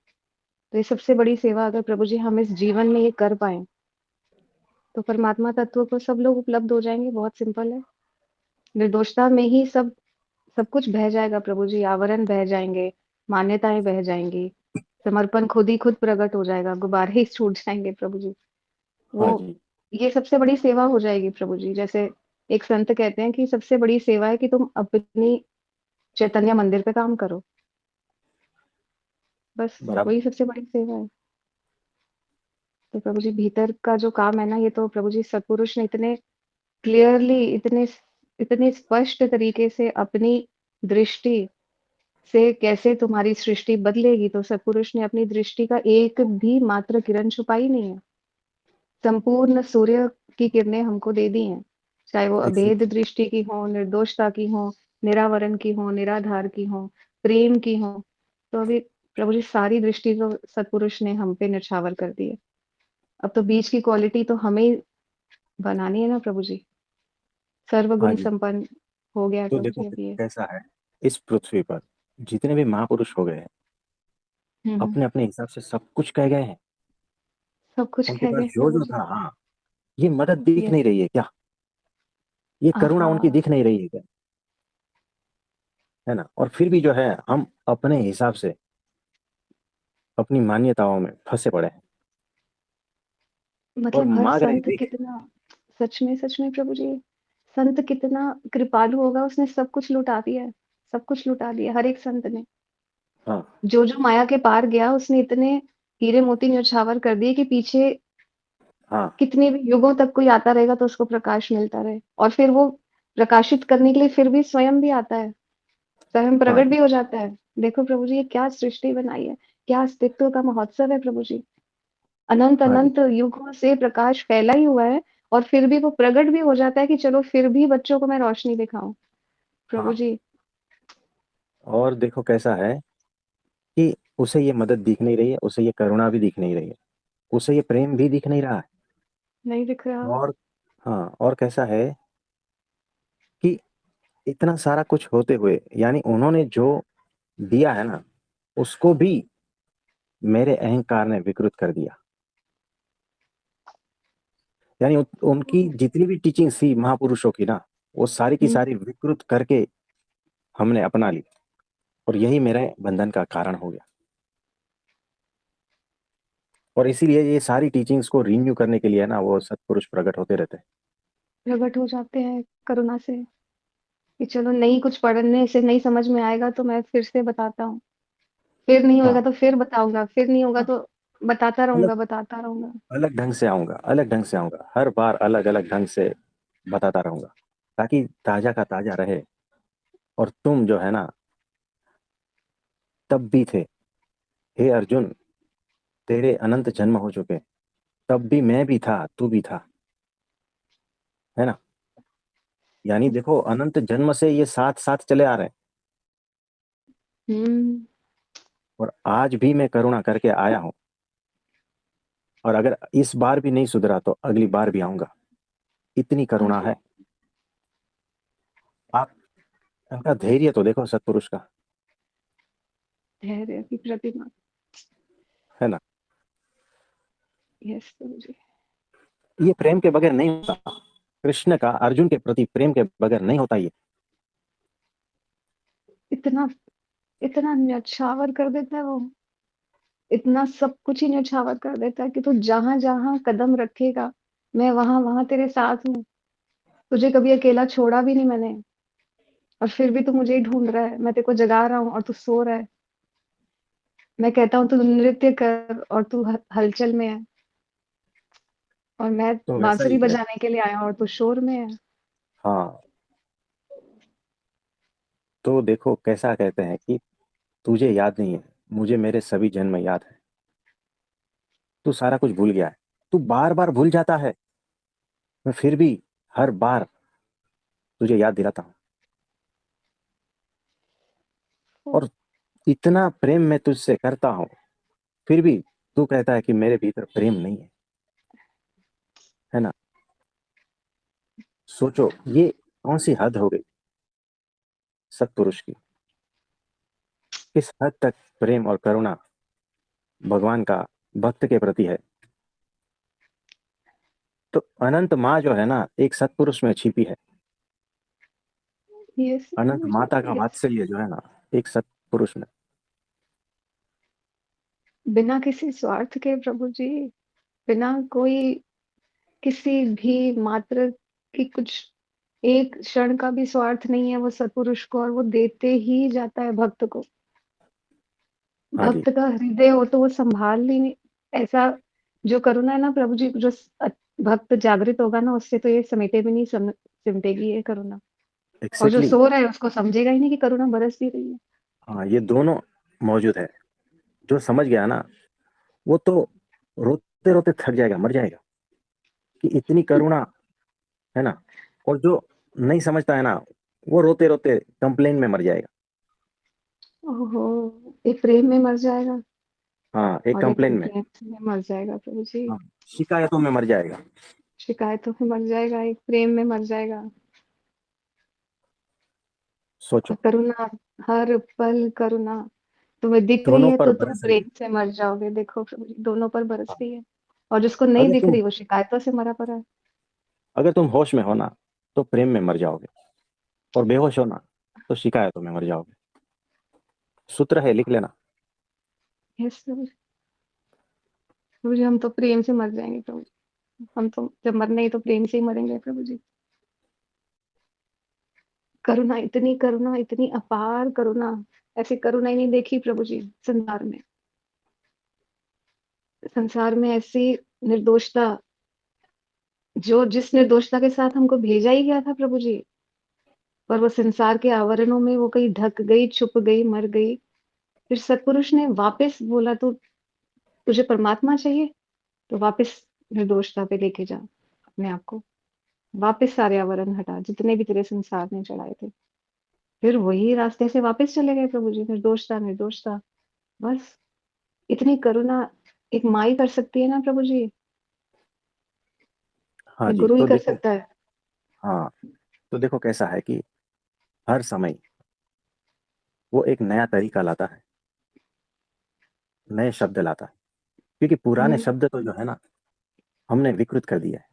तो ये सबसे बड़ी सेवा अगर प्रभु जी हम इस जीवन में ये कर पाए, तो परमात्मा तत्व को सब लोग उपलब्ध हो जाएंगे। बहुत सिंपल है। निर्दोषता में ही सब सब कुछ बह जाएगा प्रभु जी, आवरण बह जाएंगे, मान्यताएं बह जाएंगी, समर्पण खुद ही खुद प्रकट हो जाएगा, गुब्बारे ही छूट जाएंगे प्रभु जी। वो हाँ जी। ये सबसे बड़ी सेवा हो जाएगी प्रभु जी। जैसे एक संत कहते हैं कि सबसे बड़ी सेवा है कि तुम अपनी चैतन्य मंदिर पे काम करो। बस बराबर। वही सबसे बड़ी सेवा है। तो प्रभु जी भीतर का जो काम है ना, ये तो प्रभु जी सतपुरुष ने इतने क्लियरली, इतने इतने स्पष्ट तरीके से अपनी दृष्टि से कैसे तुम्हारी सृष्टि बदलेगी, तो सतपुरुष ने अपनी दृष्टि का एक भी मात्र किरण छुपाई नहीं है। संपूर्ण सूर्य की किरणें हमको दे दी हैं, चाहे वो Exactly. अभेद दृष्टि की हो, निर्दोषता की हो, निरावरण की हो, निराधार की हो, प्रेम की हो। तो अभी प्रभु जी सारी दृष्टि तो सतपुरुष ने हम पे निछावर कर दी है। अब तो बीच की क्वालिटी तो हमें ही बनानी है ना प्रभु जी। हाँ सर्वगुण जी। संपन्न हो गया है तो प्रभु देखो जी अब ये। कैसा है, इस पृथ्वी पर जितने भी महापुरुष हो गए हैं, हम्म। अपने अपने हिसाब से सब कुछ कह गए हैं। सब कुछ उनके कह पास गए जो प्रभु जो जी। था, हाँ, ये मदद दिख यस। नहीं रही है क्या? ये करुणा उनकी हाँ। दिख नहीं रही है क्या? है ना? और फिर भी जो है, हम अपने हिसाब से अपनी मान्यताओं में फंसे पड़े हैं और मतलब हर मांग रहे संत भीख। कितना, सच में प्रभु जी, संत कितना कृपालु होगा, उसने सब कुछ लुटा दिया है। सब कुछ लुटा दिया हर एक संत ने। हाँ। जो माया के पार गया, उसने इतने हीरे मोती न्यौछावर कर दिए कि पीछे हाँ। कितने भी युगों तक कोई आता रहेगा तो उसको प्रकाश मिलता रहे। और फिर वो प्रकाशित करने के लिए फिर भी स्वयं भी आता है, स्वयं हाँ प्रकट जी। भी हो जाता है। देखो प्रभु जी, ये क्या सृष्टि बनाई है, क्या अस्तित्व का महोत्सव है प्रभु जी। अनंत हाँ जी। अनंत युगों से प्रकाश फैला ही हुआ है, और फिर भी वो प्रकट भी हो जाता है कि चलो फिर भी बच्चों को मैं रोशनी दिखाऊं प्रभु हाँ। जी। और देखो कैसा है कि उसे ये मदद दिख नहीं रही है, उसे ये करुणा भी दिख नहीं रही है, उसे ये प्रेम भी दिख नहीं रहा है। नहीं दिख रहा। और हाँ, और कैसा है कि इतना सारा कुछ होते हुए, यानी उन्होंने जो दिया है ना, उसको भी मेरे अहंकार ने विकृत कर दिया। यानी उनकी जितनी भी टीचिंग थी महापुरुषों की ना, वो सारी की हम्म। सारी विकृत करके हमने अपना ली, और यही मेरे बंधन का कारण हो गया। और इसीलिए ये सारी टीचिंग्स को रिन्यू करने के लिए ना, वो सत्पुरुष प्रकट होते रहते हैं। प्रकट हो जाते हैं करुणा से कि चलो नहीं, कुछ पढ़ने से नहीं समझ में आएगा तो मैं फिर से बताता हूँ, फिर नहीं होगा हाँ। तो फिर बताऊंगा, फिर नहीं होगा हाँ। तो बताता अलग रहूंगा, बताता रहूंगा। अलग ढंग से आऊंगा, अलग ढंग से आऊंगा, हर बार अलग अलग ढंग से बताता रहूंगा, ताकि ताजा का ताजा रहे। और तुम जो है ना, तब भी थे, हे अर्जुन, तेरे अनंत जन्म हो चुके, तब भी मैं भी था, तू भी था। है ना? यानी देखो, अनंत जन्म से ये साथ साथ चले आ रहे हैं। हम्म। और आज भी मैं करुणा करके आया हूं। और अगर इस बार भी नहीं सुधरा तो अगली बार भी आऊंगा। इतनी करुणा अरे, है। आप इनका धैर्य तो देखो सत्पुरुष का। धैर्य की प्रतिमा। है ना? यस प्रभु जी। ये प्रेम के बगैर नहीं होता। कृष्ण का अर्जुन के प्रति प्रेम के बगैर नहीं होता ये। इतना इतना न्यौछावर कर देता है वो, इतना सब कुछ ही न्यौछावर कर देता है कि तू जहां जहां कदम रखेगा, मैं वहां वहां तेरे साथ हूँ। तुझे कभी अकेला छोड़ा भी नहीं मैंने, और फिर भी तू मुझे ही ढूंढ रहा है। मैं तेरे को जगा रहा हूँ और तू सो रहा है। मैं कहता हूँ तू नृत्य कर और तू हलचल में है, और मैं तो वैसा ही बांसुरी है। बजाने के लिए आया हूँ और तू शोर में है। हाँ। तो देखो कैसा कहते हैं कि तुझे याद नहीं है, मुझे मेरे सभी जन्म याद है। तू सारा कुछ भूल गया है, तू बार बार भूल जाता है, मैं फिर भी हर बार तुझे याद दिलाता हूँ। और इतना प्रेम मैं तुझसे करता हूँ, फिर भी तू कहता है कि मेरे भीतर प्रेम नहीं है ना। सोचो ये कौन सी हद हो गई सत्पुरुष की, किस हद तक प्रेम और करुणा भगवान का भक्त के प्रति है। तो अनंत माँ जो है ना, एक सत्पुरुष में छिपी है। यस अनंत प्रभु जी, माता का यस। वात्सल्य जो है ना, एक सत्पुरुष में। बिना किसी स्वार्थ के प्रभु जी, बिना कोई किसी भी मात्र की कुछ एक क्षण का भी स्वार्थ नहीं है वो सत्पुरुष को, और वो देते ही जाता है भक्त को। हाँ जी। भक्त का हृदय हो तो वो संभाल ही नहीं। ऐसा जो करुणा है ना प्रभु जी, जो भक्त जागृत होगा ना, उससे तो ये समेटे भी नहीं सिमटेगी ये करुणा। और जो एग्जैक्टली। सो रहा है उसको समझेगा ही नहीं कि करुणा बरस भी रही है। हाँ, ये दोनों मौजूद है। जो समझ गया ना, वो तो रोते रोते थक जाएगा, मर जाएगा कि इतनी करुणा है ना। और जो नहीं समझता है ना, वो रोते रोते कंप्लेन में मर जाएगा। ओहो, एक प्रेम में मर जाएगा हाँ, एक और एक कंप्लेन में। कंप्लेंट में मर जाएगा प्रभु जी। हाँ, शिकायतों में मर जाएगा। शिकायतों में मर जाएगा, एक प्रेम में मर जाएगा। और सोचो। करुणा, हर पल करुणा तुम्हें दिख रही दोनों है पर तो तुम बरस रही है। प्रेम से मर जाओगे। देखो प्रभु जी, दोनों पर बरस हाँ, रही है। और जिसको नहीं अगर दिख तुम रही वो शिकायतों से मरा पड़ा है। अगर तुम होश में हो ना, तो प्रेम में मर जाओगे। और बेहोश हो ना, तो शिकायतों में मर जाओगे। सूत्र है, लिख लेना। यस प्रभु जी। प्रभु जी, हम तो प्रेम से मर जाएंगे प्रभु जी। हम तो जब मरना ही तो प्रेम से ही मरेंगे प्रभु जी। करुणा, इतनी अपार करुणा, ऐसी करुणा ही नहीं देखी प्रभु जी संसार में। संसार में ऐसी निर्दोषता, जो जिस निर्दोषता के साथ हमको भेजा ही गया था प्रभु जी, पर वो संसार के आवरणों में वो कहीं ढक गई, छुप गई, मर गई। फिर सतपुरुष ने वापस बोला, तो तुझे परमात्मा चाहिए तो वापस निर्दोषता पे लेके जा अपने आप को। वापस सारे आवरण हटा जितने भी तेरे संसार ने चढ़ाए थे। फिर वही रास्ते से वापस चले गए प्रभु जी। निर्दोषता, निर्दोषता, बस। इतनी करुणा एक माँ ही कर सकती है ना प्रभु जी। हाँ एक जी, गुरु ही तो कर देखो। सकता है। हाँ, तो देखो कैसा है कि हर समय वो एक नया तरीका लाता है, नए शब्द लाता है। क्योंकि पुराने हम्म। शब्द तो जो है ना, हमने विकृत कर दिया है।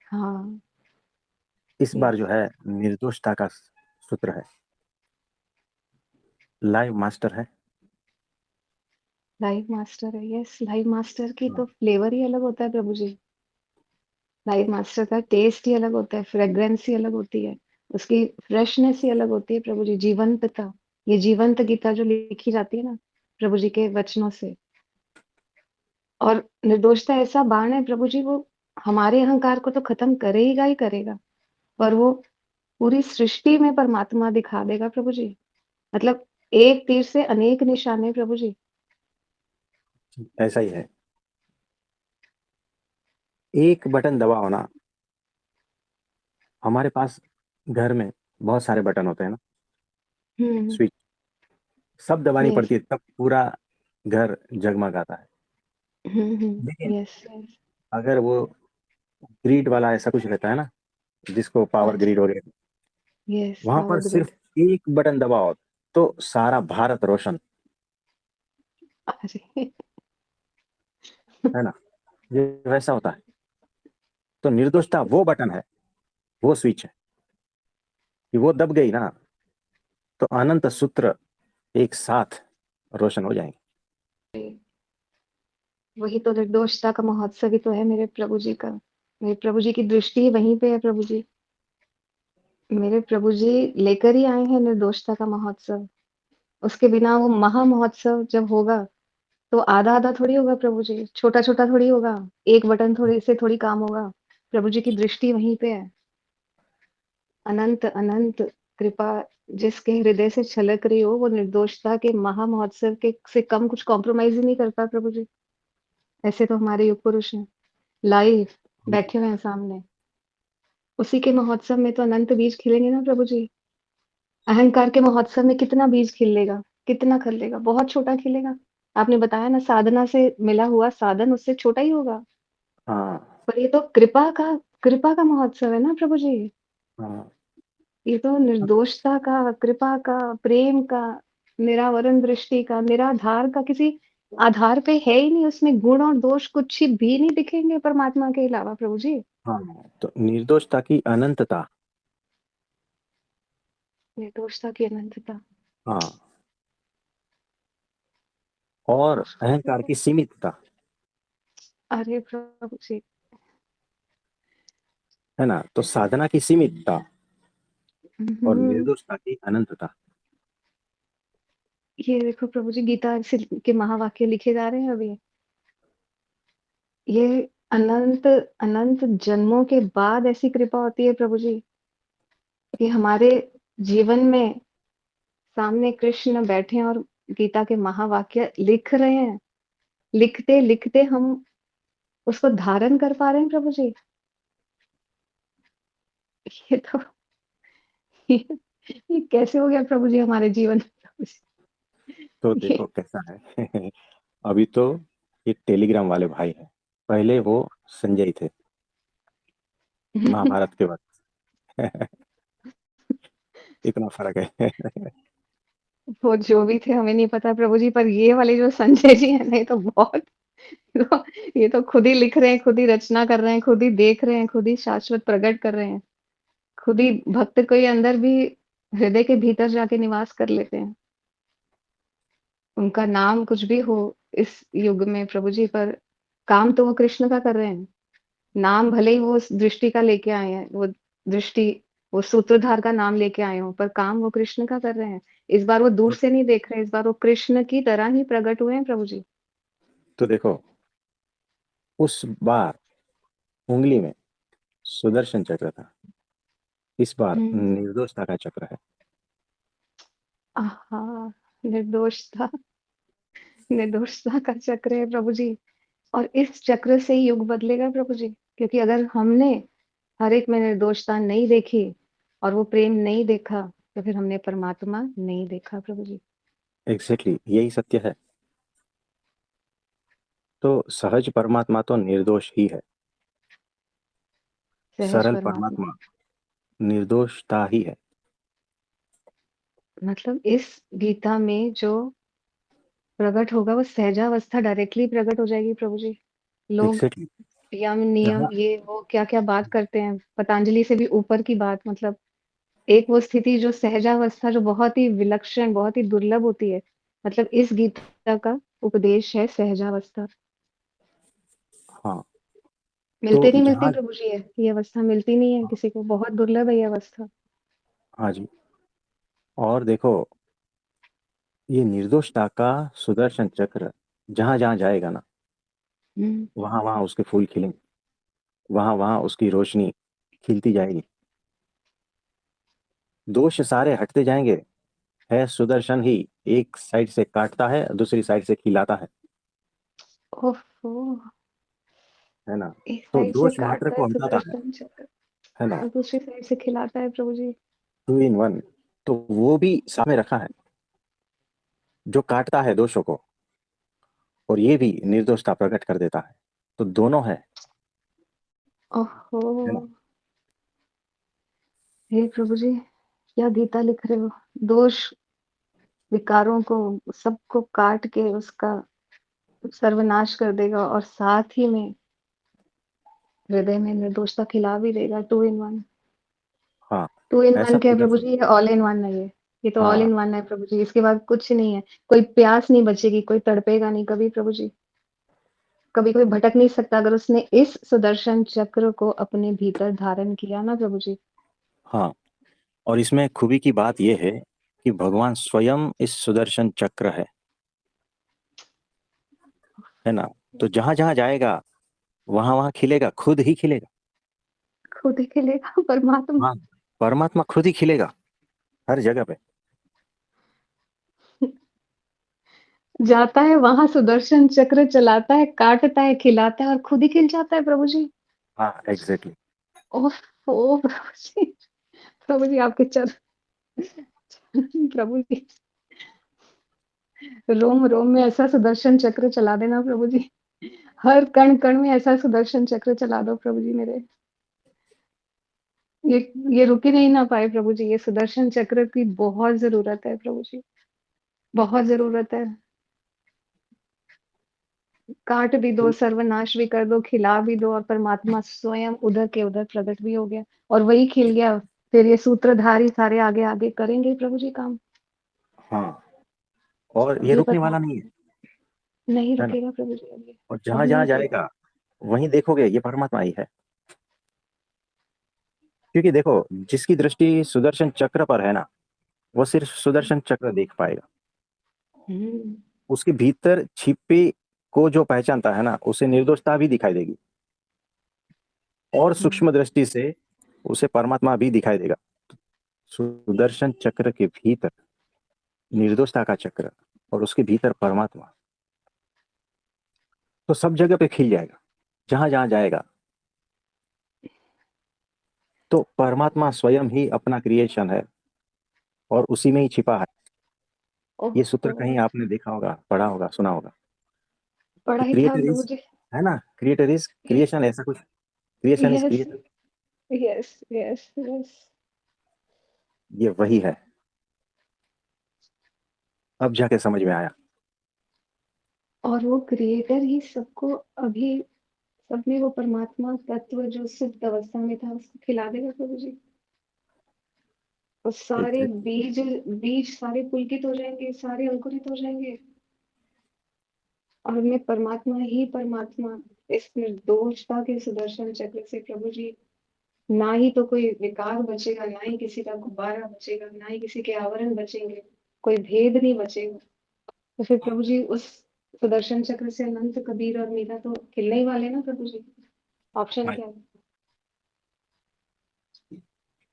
हाँ। इस बार यस। जो है, निर्दोषता का सूत्र है, लाइव मास्टर है। लाइव मास्टर है, यस। लाइव मास्टर की हाँ, तो फ्लेवर ही अलग होता है प्रभु जी। लाइव मास्टर का टेस्ट ही अलग होता है, फ्रेग्रेंस ही अलग होती है, उसकी फ्रेशनेस ही अलग होती है प्रभु जी। जीवंतता, ये जीवंत गीता जो लिखी जाती है ना प्रभु जी के वचनों से। और निर्दोषता ऐसा बाण है प्रभु जी, वो हमारे अहंकार को तो खत्म करेगा ही करेगा, पर वो पूरी सृष्टि में परमात्मा दिखा देगा प्रभु जी। मतलब एक तीर से अनेक निशाने प्रभु जी। ऐसा ही है। एक बटन दबाओ ना, हमारे पास घर में बहुत सारे बटन होते हैं ना, हम्म। स्विच। सब दबानी यस। पड़ती है, तब पूरा घर जगमगाता है। लेकिन यस यस। अगर वो ग्रिड वाला ऐसा कुछ रहता है ना, जिसको हाँ पावर जी। ग्रिड वगैरह, यस, वहां पावर पर सिर्फ ग्रिड। एक बटन दबाओ, तो सारा भारत रोशन। अरे है ना। ये वैसा होता है। तो निर्दोषता वो बटन है, वो स्विच है, कि वो दब गई ना, तो अनंत सूत्र एक साथ रोशन हो जाएंगे। वही तो निर्दोषता का महोत्सव ही तो है मेरे प्रभु जी का। मेरे प्रभु जी की दृष्टि ही वहीं पे है प्रभु जी। मेरे प्रभु जी लेकर ही आए हैं निर्दोषता का महोत्सव। उसके बिना वो महा महोत्सव जब होगा तो आधा आधा थोड़ी होगा प्रभु जी, छोटा छोटा थोड़ी होगा। एक बटन थोड़ी से थोड़ी काम होगा। प्रभु जी की दृष्टि वहीं पे है। अनंत अनंत कृपा जिसके हृदय से छलक रही हो, वो निर्दोषता के महा महोत्सव के से कम कुछ कॉम्प्रोमाइज ही नहीं करता प्रभु जी। ऐसे तो हमारे युग पुरुष हैं, लाइव बैठे हुए हैं सामने। उसी के महोत्सव में तो अनंत बीज खिलेंगे ना प्रभु जी। अहंकार के महोत्सव में कितना बीज खिलेगा। कितना खिलेगा? बहुत छोटा खिलेगा। आपने बताया ना, साधना से मिला हुआ साधन उससे छोटा ही होगा। हाँ, पर ये तो कृपा का महोत्सव है ना प्रभु जी। हाँ। ये तो निर्दोषता का, कृपा का, प्रेम का, निरावरण दृष्टि का, निराधार का, किसी आधार पे है ही नहीं, उसमें गुण और दोष कुछ भी नहीं दिखेंगे परमात्मा के अलावा प्रभु जी। हाँ, तो निर्दोषता की अनंतता। निर्दोषता की अनंतता। हाँ, और अहंकार की सीमितता, अरे प्रभु जी। है ना? तो साधना की सीमितता और हम्म। निर्दोषता की अनंतता। ये देखो प्रभु जी, गीता से के महावाक्य लिखे जा रहे हैं अभी। ये अनंत अनंत जन्मों के बाद ऐसी कृपा होती है प्रभु जी, कि हमारे जीवन में सामने कृष्ण बैठे हैं और गीता के महावाक्य लिख रहे हैं। लिखते लिखते हम उसको धारण कर पा रहे हैं प्रभु जी। ये तो ये, ये कैसे हो गया प्रभु जी हमारे जीवन में प्रभु तो जी देखो कैसा है। अभी तो ये टेलीग्राम वाले भाई हैं, पहले वो संजय थे ये महाभारत के वक्त। इतना फर्क है। वो जो भी थे हमें नहीं पता प्रभु जी, पर ये वाले जो संजय जी हैं ना, ये तो बहुत तो ये तो खुद ही लिख रहे हैं, खुद ही रचना कर रहे हैं, खुद ही देख रहे हैं, खुद ही शाश्वत प्रकट कर रहे हैं। खुद ही भक्त के अंदर भी हृदय के भीतर जाके निवास कर लेते हैं। उनका नाम कुछ भी हो इस युग में प्रभु जी, पर काम तो वो कृष्ण का कर रहे हैं। नाम भले ही वो उस दृष्टि का लेके आए हैं, वो दृष्टि, वो सूत्रधार का नाम लेके आए हों, पर काम वो कृष्ण का कर रहे हैं। इस बार वो दूर तो, से नहीं देख रहे, इस बार वो कृष्ण की तरह ही प्रकट हुए हैं प्रभु जी। तो देखो, उस बार उंगली में सुदर्शन चक्र था, इस बार हुँ। निर्दोषता का चक्र है। आहा! निर्दोषता, निर्दोषता का चक्र है प्रभु जी। और इस चक्र से ही युग बदलेगा प्रभु जी। क्योंकि अगर हमने हर एक में निर्दोषता नहीं देखी और वो प्रेम नहीं देखा, तो फिर हमने परमात्मा नहीं देखा प्रभु जी। एग्जैक्टली, यही सत्य है। तो सहज परमात्मा तो निर्दोष ही है, सहज सरल परमात्मा। परमात्मा निर्दोषता ही है। मतलब इस गीता में जो प्रकट होगा वो सहजावस्था डायरेक्टली प्रकट हो जाएगी प्रभु जी। लोग एग्जैक्टली। यम, नियम, जहाँ, ये वो क्या-क्या बात करते हैं, पतंजलि से भी ऊपर की बात, मतलब एक वो स्थिति जो सहजावस्था, जो बहुत ही विलक्षण, बहुत ही दुर्लभ होती है। मतलब इस गीता का उपदेश है सहजावस्था। हाँ, तो मिलते नहीं मिलती जहाँ, प्रभु जी ये अवस्था मिलती नहीं है किसी को, बहुत दुर्लभ है ये अवस्था। हाँ जी, और देखो, ये निर्दोषता का सुदर्शन चक्र जहां जहां जाएगा ना, हुँ। वहां वहां उसके फूल खिलेंगे, वहां वहां उसकी रोशनी खिलती जाएगी, दोष सारे हटते जाएंगे। है सुदर्शन ही, एक साइड से काटता है, दूसरी साइड से खिलाता ओहो! है ना? एक तो साइड से दोष मात्र काटता है को हटाता सुदर्शन चक्र है ना? और दूसरी साइड से खिलाता है प्रभु जी। 2 in 1। तो वो भी सामने रखा है, जो काटता है दोषों को, और ये भी निर्दोषता प्रकट कर देता है। तो दोनों ओहो! है ना? हे प्रभु जी, क्या गीता लिख रहे हो? दोष, विकारों को, सबको काट के उसका सर्वनाश कर देगा और साथ ही में हृदय में निर्दोषता खिला भी देगा। 2 इन 1। हाँ, 2 इन ऐसा 1 क्या है प्रभु सुदर्शन। जी? ये ऑल इन 1 है ये। ये तो ऑल हाँ, इन 1 है प्रभु जी। इसके बाद कुछ नहीं है। कोई प्यास नहीं बचेगी, कोई तड़पेगा नहीं कभी प्रभु जी। कभी कोई भटक नहीं सकता अगर उसने इस सुदर्शन चक्र को अपने भीतर धारण किया ना प्रभु जी। हाँ, और इसमें खूबी की बात यह है कि भगवान स्वयं इस सुदर्शन चक्र है ना? तो जहां जहां जाएगा, वहां वहां खिलेगा, खुद ही खिलेगा। खुद ही खिलेगा परमात्मा। हाँ, परमात्मा खुद ही खिलेगा हर जगह पे। जाता है वहां सुदर्शन चक्र चलाता है, काटता है, खिलाता है और खुद ही खिल जाता है प्रभु जी। हाँ, एग्जैक्टली। ओह ओ प्रभु जी, प्रभु जी आपके चरण प्रभु जी, रोम रोम में ऐसा सुदर्शन चक्र चला देना प्रभु जी, हर कण कण में ऐसा सुदर्शन चक्र चला दो प्रभु जी मेरे। ये ये रुक ही नहीं ना पाए प्रभु जी, ये सुदर्शन चक्र की बहुत जरूरत है प्रभु जी, बहुत जरूरत है। काट भी दो, सर्वनाश भी कर दो, खिला भी दो, और परमात्मा स्वयं उधर के उधर प्रकट भी हो गया और वही खिल गया। फिर ये सूत्रधारी सारे आगे आगे करेंगे प्रभु जी काम। हाँ, और ये ये रुकने वाला नहीं है, नहीं है ना। रुकेगा प्रभु जी और अब जहां नहीं जहां रुकेगा। जाएगा वहीं देखोगे ये परमात्मा ही है। क्योंकि देखो, जिसकी दृष्टि सुदर्शन चक्र पर है ना, वो सिर्फ सुदर्शन चक्र देख पाएगा। हम्म उसके भीतर छिपे को जो पहचानता है ना, उसे निर्दोषता भी दिखाई देगी, और हम्म, सूक्ष्म दृष्टि से उसे परमात्मा भी दिखाई देगा। सुदर्शन चक्र के भीतर निर्दोषता का चक्र, और उसके भीतर परमात्मा, तो सब जगह पे खिल जाएगा जहां जहां जाएगा। तो परमात्मा स्वयं ही अपना क्रिएशन है, और उसी में ही छिपा है। ओह ये सूत्र ओह, कहीं आपने देखा होगा, पढ़ा होगा, सुना होगा पढ़ा कि ही था क्रिएटर प्रभु इज, जी। है ना, क्रिएटर इज क्रिएशन, ऐसा कुछ, creation is yes creator. Yes yes yes. ये वही है। अब जाके समझ में आया। और वो क्रिएटर ही सबको अभी सब में वो परमात्मा तत्व जो सुप्त अवस्था में था उसको खिला देगा प्रभु जी। और सारे एग्जैक्टली। बीज बीज सारे पुलकित हो जाएंगे, सारे अंकुरित हो जाएंगे। और मैं परमात्मा ही परमात्मा, इस निर्दोषता के सुदर्शन चक्र से प्रभु जी, ना ही तो कोई विकार बचेगा, ना ही किसी का गुब्बारा बचेगा, ना ही किसी के आवरण बचेंगे, कोई भेद नहीं बचेगा। तो फिर प्रभु जी उस सुदर्शन चक्र से अनंत कबीर और मीरा तो खिलने ही वाले ना प्रभु जी। ऑप्शन हाँ, क्या है?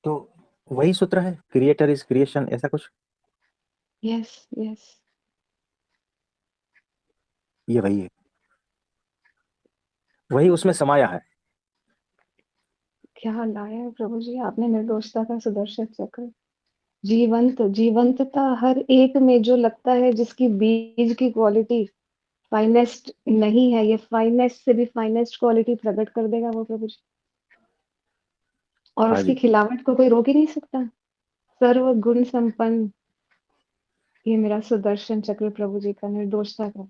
तो वही सूत्र है, क्रिएटर इज क्रिएशन, ऐसा कुछ। Yes yes. ये वही है, वही उसमें समाया है। क्या लाया है प्रभु जी आपने निर्दोषता का सुदर्शन चक्र। जीवंत जीवंतता हर एक में जो लगता है, जिसकी बीज की क्वालिटी फाइनेस्ट नहीं है, ये फाइनेस्ट से भी फाइनेस्ट क्वालिटी प्रकट कर देगा वो प्रभु जी। और हाँ उसकी जी। खिलावट को कोई रोक ही नहीं सकता। सर्व गुण संपन्न ये मेरा सुदर्शन चक्र प्रभु जी का, निर्दोषता का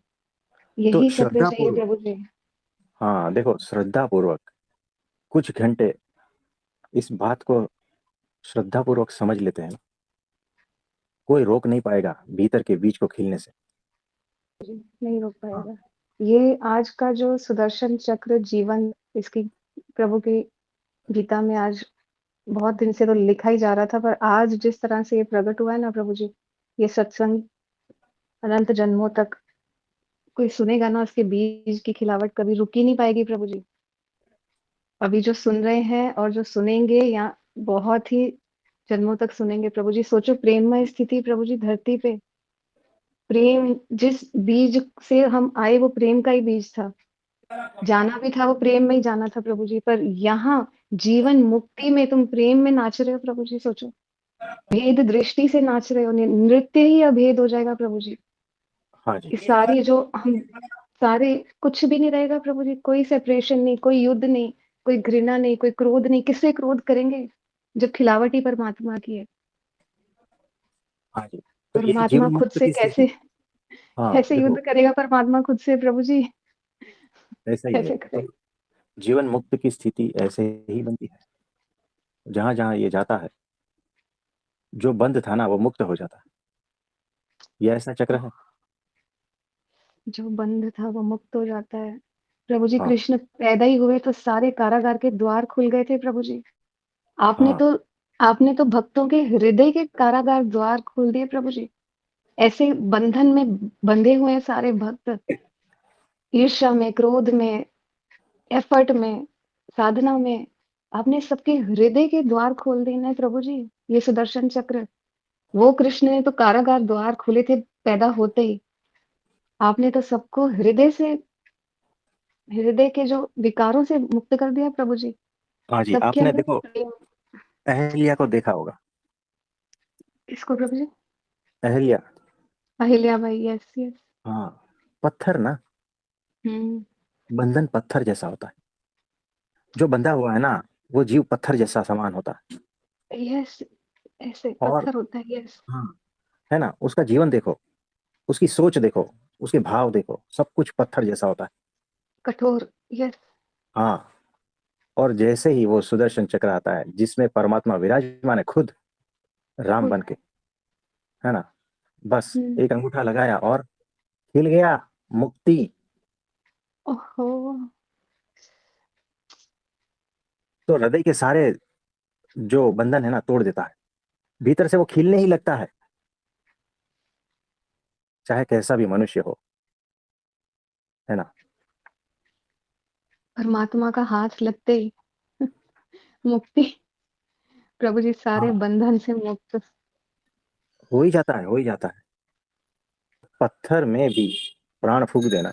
तो यही चक्र श्रद्धा चाहिए पूर्वक, प्रभु जी। हाँ देखो, श्रद्धा पूर्वक कुछ घंटे इस बात को श्रद्धा पूर्वक समझ लेते हैं, कोई रोक नहीं पाएगा भीतर के बीज को खिलने से। नहीं रोक हाँ। पाएगा। ये आज का जो सुदर्शन चक्र जीवन, इसकी प्रभु की गीता में आज बहुत दिन से तो लिखा ही जा रहा था, पर आज जिस तरह से ये प्रकट हुआ है ना प्रभु जी, ये सत्संग अनंत जन्मों तक कोई सुनेगा ना, उसके बीज की खिलावट कभी रुक ही नहीं पाएगी प्रभु जी। अभी जो सुन रहे हैं और जो सुनेंगे, या बहुत ही जन्मों तक सुनेंगे प्रभु जी। सोचो प्रेममय स्थिति प्रभु जी धरती पे, प्रेम जिस बीज से हम आए वो प्रेम का ही बीज था, जाना भी था वो प्रेम में ही जाना था प्रभु जी। पर यहाँ जीवन मुक्ति में तुम प्रेम में नाच रहे हो प्रभु जी, सोचो भेद दृष्टि से नाच रहे हो, नृत्य ही अभेद हो जाएगा प्रभु जी। हाँ जी। ये सारी जो हम सारे, कुछ भी नहीं रहेगा प्रभु जी, कोई सेपरेशन नहीं, कोई युद्ध नहीं, कोई घृणा नहीं, कोई क्रोध नहीं। किससे क्रोध करेंगे जब खिलावट ही परमात्मा की है। हाँ जी, तो ये परमात्मा जीवन खुद मुक्त से की स्थिति। कैसे हाँ कैसे देखो, युद्ध करेगा परमात्मा खुद से प्रभु जी, ऐसा ही है। कैसे तो करेगा। जीवन मुक्त की स्थिति ऐसे ही बनती है, जहां जहां ये जाता है, जो बंद था ना वो मुक्त हो जाता है। ये ऐसा चक्र है। जो बंद था वो मुक्त हो जाता है प्रभु जी। हाँ। कृष्ण पैदा ही हुए तो सारे कारागार के द्वार खुल गए थे प्रभु जी। आपने हाँ। तो आपने तो भक्तों के हृदय के कारागार द्वार खोल दिए प्रभु जी। ऐसे बंधन में बंधे हुए हैं सारे भक्त, ईर्ष्या में, क्रोध में, एफर्ट में, साधना में। आपने सबके हृदय के द्वार खोल दिए ना प्रभु जी। ये सुदर्शन चक्र, वो कृष्ण ने तो कारागार द्वार खुले थे पैदा होते ही। आपने तो सबको हृदय से, हृदय के जो विकारों से मुक्त कर दिया प्रभु जी। हाँ जी, सबके आपने अंदर देखो प्रेम। अहल्या को देखा होगा। किसको प्रभु जी? Ahalya, Ahilyabai, yes yes. हाँ, पत्थर ना, हम्म। बंधन पत्थर जैसा होता है। जो बंधा हुआ है ना, वो जीव पत्थर जैसा समान होता है। यस, ऐसे और पत्थर होता है, यस। हाँ, है ना, उसका जीवन देखो, उसकी सोच देखो, उसके भाव देखो, सब कुछ पत्थर जैसा होता है। कठोर, यस। हाँ, और जैसे ही वो सुदर्शन चक्र आता है जिसमें परमात्मा विराजमान है खुद, राम खुद। बन के, है ना, बस हम्म। एक अंगूठा लगाया और खिल गया मुक्ति। ओहो। तो हृदय के सारे जो बंधन है ना तोड़ देता है, भीतर से वो खिलने ही लगता है, चाहे कैसा भी मनुष्य हो, है ना। परमात्मा का हाथ लगते ही मुक्ति। प्रभु जी सारे हाँ, बंधन से मुक्त। हो ही जाता है, हो ही जाता है। पत्थर में भी प्राण फूंक देना,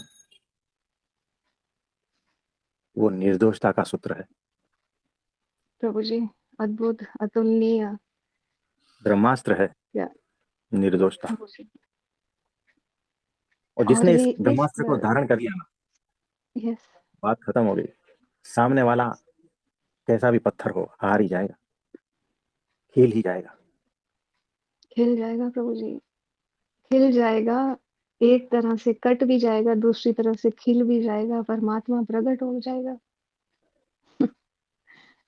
वो निर्दोषता का सूत्र है। प्रभु जी, अद्भुत, अतुलनीय। ब्रह्मास्त्र है क्या। निर्दोषता। प्रभु जी। और और जिसने इस ये इस ब्रह्मास्त्र को धारण कर लिया ना, यस। बात खत्म हो गई। सामने वाला कैसा भी पत्थर हो, हार ही जाएगा, हिल ही जाएगा। खिल जाएगा प्रभु जी, खिल जाएगा। एक तरह से कट भी जाएगा, दूसरी तरफ से खिल भी जाएगा, परमात्मा प्रकट हो जाएगा।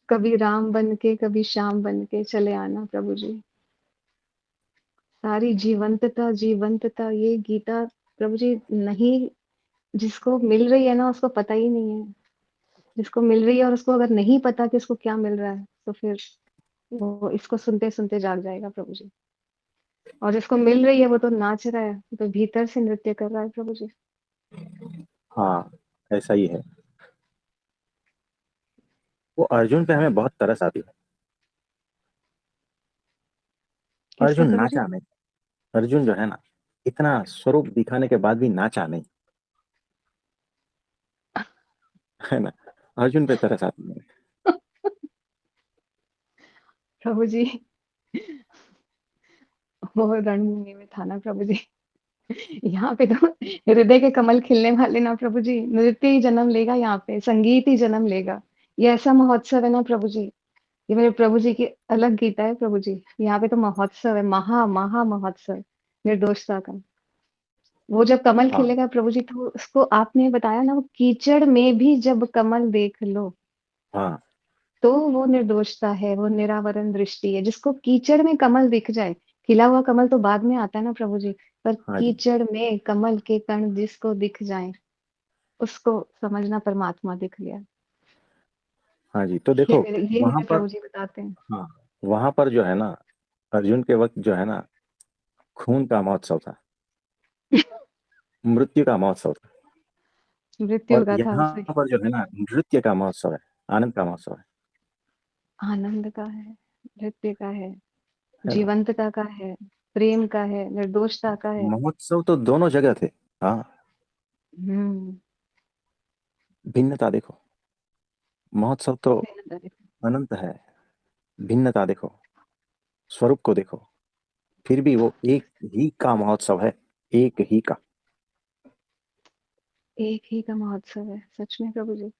कभी राम बन के, कभी श्याम बन के चले आना प्रभु जी। सारी जीवंतता, जीवंतता, ये गीता प्रभु जी नहीं, जिसको मिल रही है ना उसको पता ही नहीं है। जिसको मिल रही है और उसको अगर नहीं पता कि उसको क्या मिल रहा है, तो फिर वो इसको सुनते सुनते जाग जाएगा प्रभु जी। और जिसको मिल रही है वो तो नाच रहा है, वो तो भीतर से नृत्य कर रहा है प्रभु जी। हाँ, ऐसा ही है। वो अर्जुन पे हमें बहुत तरस आती है। किस पे अर्जुन प्रभु जी? नाचा नहीं। अर्जुन जो है ना, इतना स्वरूप दिखाने के बाद भी नाचा नहीं, है ना। अर्जुन पे तरस आती है। प्रभु जी, वो रणभूमि में था ना प्रभु जी। यहाँ पे तो हृदय के कमल खिलने वाले ना प्रभु जी, नृत्य ही जन्म लेगा, यहाँ पे संगीत ही जन्म लेगा। ये ऐसा महोत्सव है ना प्रभु जी। ये मेरे प्रभु जी की अलग गीता है प्रभु जी। यहाँ पे तो महोत्सव है, महा महा महोत्सव निर्दोषता का। वो जब कमल हाँ खिलेगा प्रभु जी, तो उसको आपने बताया ना, वो कीचड़ में भी जब कमल देख लो, हाँ तो वो निर्दोषता है, वो निरावरण दृष्टि है। जिसको कीचड़ में कमल दिख जाए, खिला हुआ कमल तो बाद में आता है ना प्रभु जी, पर हाँ जी, कीचड़ में कमल के कण जिसको दिख जाए, उसको समझना परमात्मा दिख गया। हाँ जी। तो देखो, ये वहां मेरे पर, प्रभु जी बताते हैं। हाँ, वहां पर जो है ना, अर्जुन के वक्त जो है ना, खून का महोत्सव था, मृत्यु का महोत्सव था। मृत्यु और का था यहाँ सही। पर जो है ना, नृत्य का महोत्सव है, आनंद का महोत्सव आनंद का है, नृत्य का है, है ना। जीवंतता का है, प्रेम का है, निर्दोषता का है। महोत्सव तो दोनों जगह थे। हाँ, हम्म। भिन्नता देखो, महोत्सव तो भिन्नता देखो। अनंत है, भिन्नता देखो, स्वरूप को देखो, फिर भी वो एक ही का महोत्सव है, एक ही का। एक ही का महोत्सव है सच में प्रभु जी।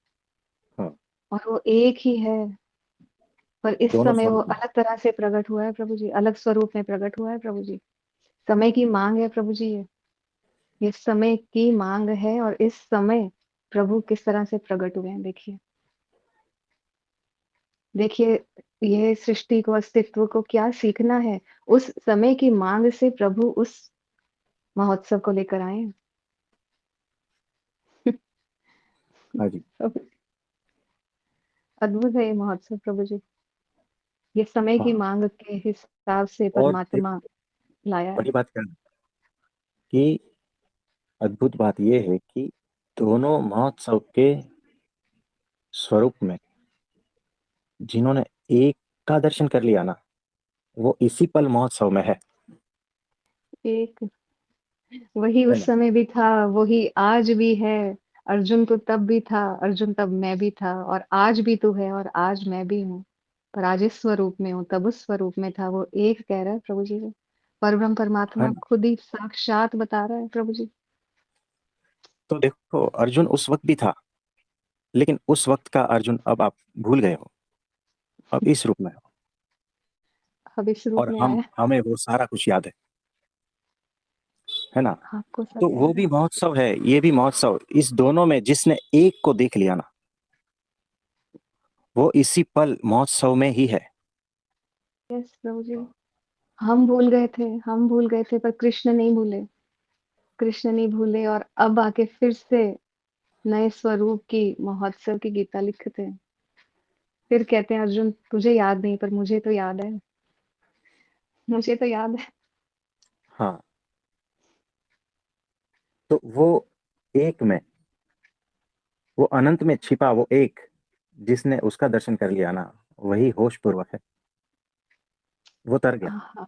हाँ, और वो एक ही है, पर इस दोनों समय वो स्वरूप में। अलग तरह से प्रकट हुआ है प्रभु जी, अलग स्वरूप में प्रकट हुआ है प्रभु जी। समय की मांग है प्रभु जी ये समय की मांग है, और इस समय प्रभु किस तरह से प्रकट हुए हैं देखिए। देखिए, ये सृष्टि को, अस्तित्व को क्या सीखना है, उस समय की मांग से प्रभु उस महोत्सव को लेकर आए हैं। हाँ जी। अद्भुत है ये महोत्सव प्रभु जी। ये समय की हाँ, मांग के हिसाब से और एक परमात्मा लाया है। बड़ी बात क्या है कि अद्भुत बात यह है कि दोनों महोत्सव के स्वरूप में जिन्होंने एक का दर्शन कर लिया ना, वो इसी पल महोत्सव में एक वही है उस ना। समय भी था, वही आज भी है। अर्जुन तो तब भी था, अर्जुन तब मैं भी था, और आज भी तू है, और आज मैं भी हूँ। पर आज इस स्वरूप में हूँ, तब उस स्वरूप में था, वो एक कह रहा है प्रभु जी को। परब्रह्म है परमात्मा ना। खुद ही साक्षात बता रहा है प्रभु जी। तो देखो अर्जुन उस वक्त भी था, लेकिन उस वक्त का अर्जुन अब आप भूल गए हो, अब इस रूप में हो। अब इस रूप और में हम आया। हमें वो सारा कुछ याद है ना। आपको तो सब वो याद भी है। महोत्सव है, ये भी महोत्सव, इस दोनों में जिसने एक को देख लिया ना, वो इसी पल महोत्सव में ही है। यस प्रभु जी। हम भूल गए थे, हम भूल गए थे, पर कृष्ण नहीं भूले। कृष्ण नहीं भूले और अब आके फिर से नए स्वरूप की महोत्सव की गीता लिखते हैं। फिर कहते हैं अर्जुन तुझे याद नहीं पर मुझे तो याद है। मुझे तो याद है। हाँ, तो वो एक में, वो अनंत में छिपा वो एक, जिसने उसका दर्शन कर लिया ना, वही होश पूर्वक है, वो तर गया। आहा,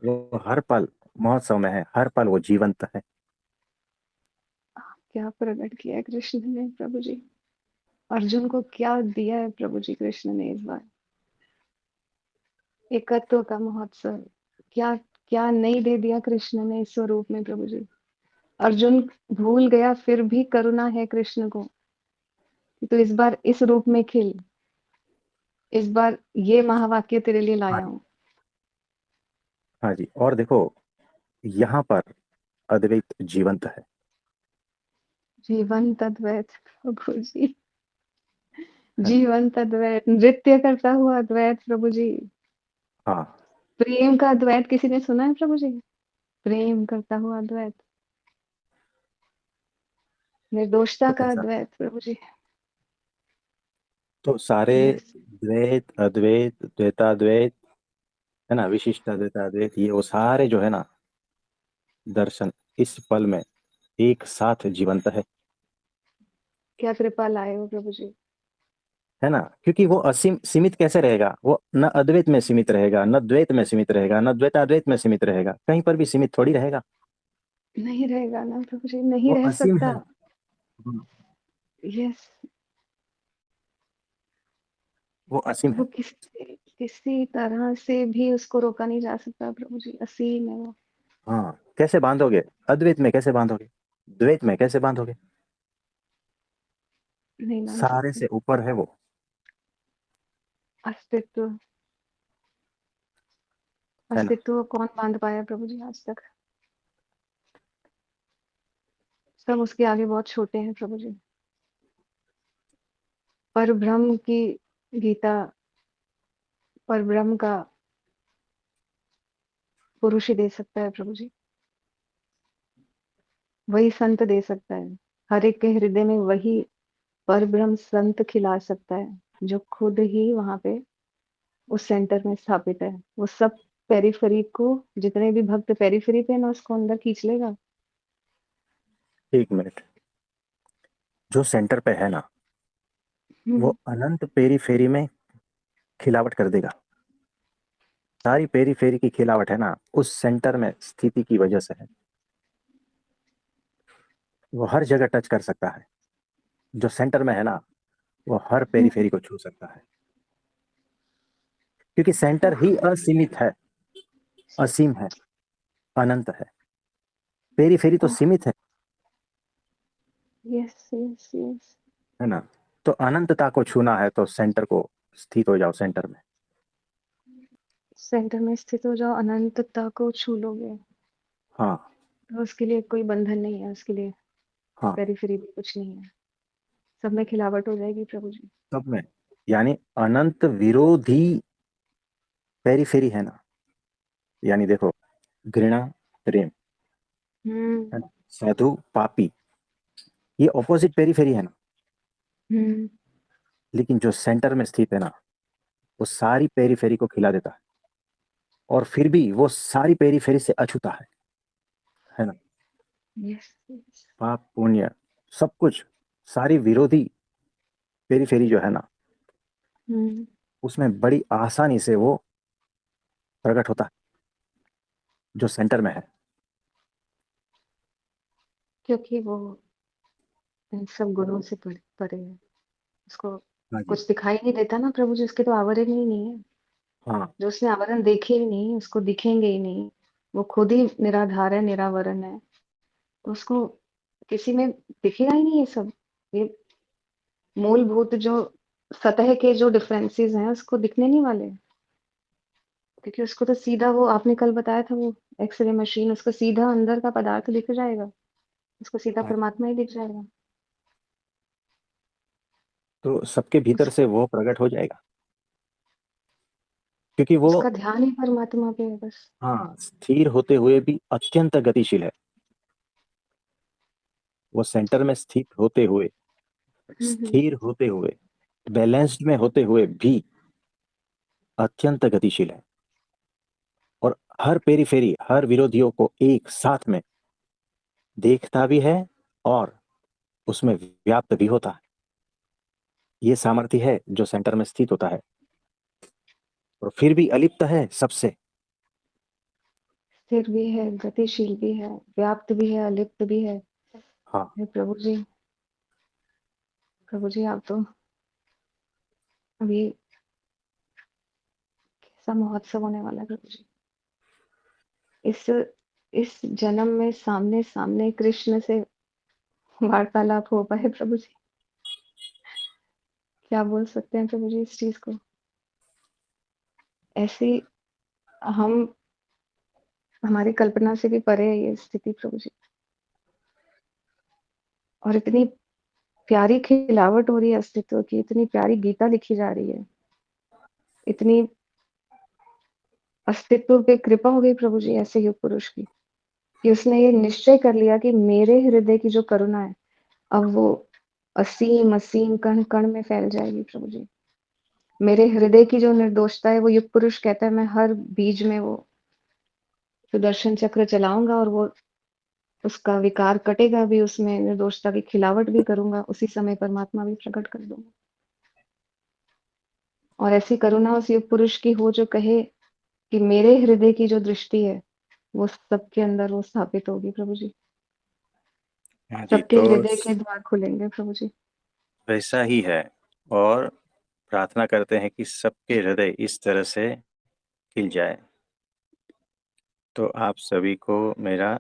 वो हर पल महोत्सव में है, हर पल वो जीवंत है। क्या प्रकट किया है कृष्ण ने प्रभु जी। अर्जुन को क्या दिया है प्रभु जी कृष्ण ने इस बार। एकत्व का महोत्सव। क्या क्या नहीं दे दिया कृष्ण ने इस स्वरूप में प्रभु जी। अर्जुन भूल गया फिर भी करुणा है कृष्ण को कि तू इस बार इस रूप में खिल। इस बार ये महावाक्य तेरे लिए हाँ लाया जी। हूं। हाँ जी, और देखो यहाँ पर अद्वैत जीवंत है। जीवन अद्वैत प्रभु जी। है ना। जीवन अद्वैत नृत्य करता हुआ अद्वैत प्रभु जी। हाँ। प्रेम का अद्वैत किसी ने सुना है प्रभु जी। प्रेम करता हुआ अद्वैत। निर्दोषता तो का कैसा, अद्वैत प्रभु जी। तो सारे यस। द्वैत अद्वैत द्वैताद्वैत, है ना, विशिष्ट अद्वैताद्वैत, ये वो सारे जो है ना दर्शन इस पल में एक साथ जीवंत क्या कृपा लाए हो प्रभु जी। है ना। क्योंकि वो असीम सीमित कैसे रहेगा, वो न अद्वैत में सीमित रहेगा, न द्वैत में सीमित रहेगा, न द्वैताद्वैत में सीमित रहेगा, कहीं पर भी सीमित थोड़ी रहेगा। नहीं रहेगा ना प्रभु जी, नहीं वो रह असीम सकता। है। हम्म, यस। वो असीम वो है। किसी किसी तरह से भी उसको रोका नहीं जा सकता प्रभु जी, असीम है वो। हाँ, कैसे बांधोगे, अद्वैत में कैसे बांधोगे, द्वैत में कैसे बांधोगे, नहीं मान सारे सकते। से ऊपर है वो। अस्तित्व। है ना। अस्तित्व को कौन बांध पाया प्रभु जी आज तक। सब उसके आगे बहुत छोटे हैं प्रभु जी। पर ब्रह्म की गीता, पर ब्रह्म का पुरुष ही दे सकता है प्रभु जी। वही संत दे सकता है। हर एक के हृदय में वही पर ब्रह्म संत खिला सकता है, जो खुद ही वहां पे उस सेंटर में स्थापित है। वो सब पेरिफेरी को, जितने भी भक्त पेरिफेरी पे है ना, उसको अंदर खींच लेगा। एक मिनट, जो सेंटर पे है ना, वो हम्म। अनंत पेरी फेरी में खिलावट कर देगा। सारी पेरी फेरी की खिलावट है ना उस सेंटर में स्थिति की वजह से है। वो हर जगह टच कर सकता है, जो सेंटर में है ना, वो हर पेरी हम्म। फेरी को छू सकता है। क्योंकि सेंटर ही असीमित है, असीम है, अनंत है। पेरी फेरी तो सीमित है। Yes yes yes. है ना। तो अनंतता को छूना है तो सेंटर को स्थित हो जाओ सेंटर में। सेंटर में स्थित हो जाओ, अनंतता को छू लोगे। हाँ। तो उसके लिए कोई बंधन नहीं है, उसके लिए हाँ, पेरिफेरी भी कुछ नहीं है। सब में खिलावट हो जाएगी प्रभु जी। सब में, यानी अनंत विरोधी पेरी फेरी है ना। यानी देखो, घृणा, प्रेम, है हम्म। ना, साधु पापी, ये ऑपोजिट पेरी फेरी है ना। हम्म। लेकिन जो सेंटर में स्थित है ना, वो सारी पेरी फेरी को खिला देता है, और फिर भी वो सारी पेरी फेरी से अछूता है ना। Yes yes. पाप पुण्य सब कुछ, सारी विरोधी पेरी फेरी जो है ना, हम्म। उसमें बड़ी आसानी से वो प्रकट होता है, जो सेंटर में है। क्योंकि वो इन सब गुणों से परे परे है। उसको हाँ जी। कुछ दिखाई नहीं देता ना प्रभु जी, उसके तो आवरण ही नहीं है। हाँ। जो उसने आवरण देखे ही नहीं उसको दिखेंगे ही नहीं। वो खुद ही निराधार है, निरावरण है, तो उसको किसी में दिखेगा ही नहीं ये सब। ये मूलभूत जो सतह के जो डिफरेंसेस हैं उसको दिखने नहीं वाले, क्योंकि उसको तो सीधा वो आपने कल बताया था वो एक्सरे मशीन, उसको सीधा अंदर का पदार्थ दिख जाएगा, उसको सीधा हाँ, परमात्मा ही दिख जाएगा। तो सबके भीतर उस, से वो प्रकट हो जाएगा, क्योंकि वो, उसका ध्यान ही परमात्मा पे है बस। हाँ, स्थिर होते हुए भी अत्यंत गतिशील है। वो सेंटर में स्थित होते हुए, हम्म। स्थिर होते हुए, बैलेंस्ड में होते हुए भी अत्यंत गतिशील है, और हर पेरीफेरी, हर विरोधियों को एक साथ में देखता भी है और उसमें व्याप्त भी होता है। ये सामर्थ्य है जो सेंटर में स्थित होता है, और फिर भी अलिप्त है सबसे। स्थिर भी है, गतिशील भी है, व्याप्त भी है, अलिप्त भी है। हाँ, हे प्रभु जी, प्रभु जी आप तो अभी कैसा महोत्सव होने वाला है प्रभु जी। इस इस जन्म में सामने सामने कृष्ण से वार्तालाप हो पाए प्रभु जी, क्या बोल सकते हैं प्रभु जी इस चीज को। ऐसी हम हमारी कल्पना से भी परे है ये स्थिति प्रभु जी, और इतनी प्यारी खिलावट हो रही है अस्तित्व की, इतनी प्यारी गीता लिखी जा रही है, इतनी अस्तित्व पे कृपा हो गई प्रभु जी ऐसे युग पुरुष की, कि उसने ये निश्चय कर लिया कि मेरे हृदय की जो करुणा है अब वो असीम असीम कण कण में फैल जाएगी प्रभु जी। मेरे हृदय की जो निर्दोषता है वो युग पुरुष कहता है मैं हर बीज में वो सुदर्शन चक्र चलाऊंगा, और वो उसका विकार कटेगा भी, उसमें निर्दोषता की खिलावट भी करूंगा, उसी समय परमात्मा भी प्रकट कर दूंगा। और ऐसी करुणा उस युग पुरुष की हो जो कहे कि मेरे हृदय की जो दृष्टि है वो सबके अंदर वो स्थापित होगी प्रभु जी। हाँ जी, सबके तो हृदय के द्वार खुलेंगे प्रभु जी। वैसा ही है। और प्रार्थना करते हैं कि सबके हृदय इस तरह से खिल जाए। तो आप सभी को मेरा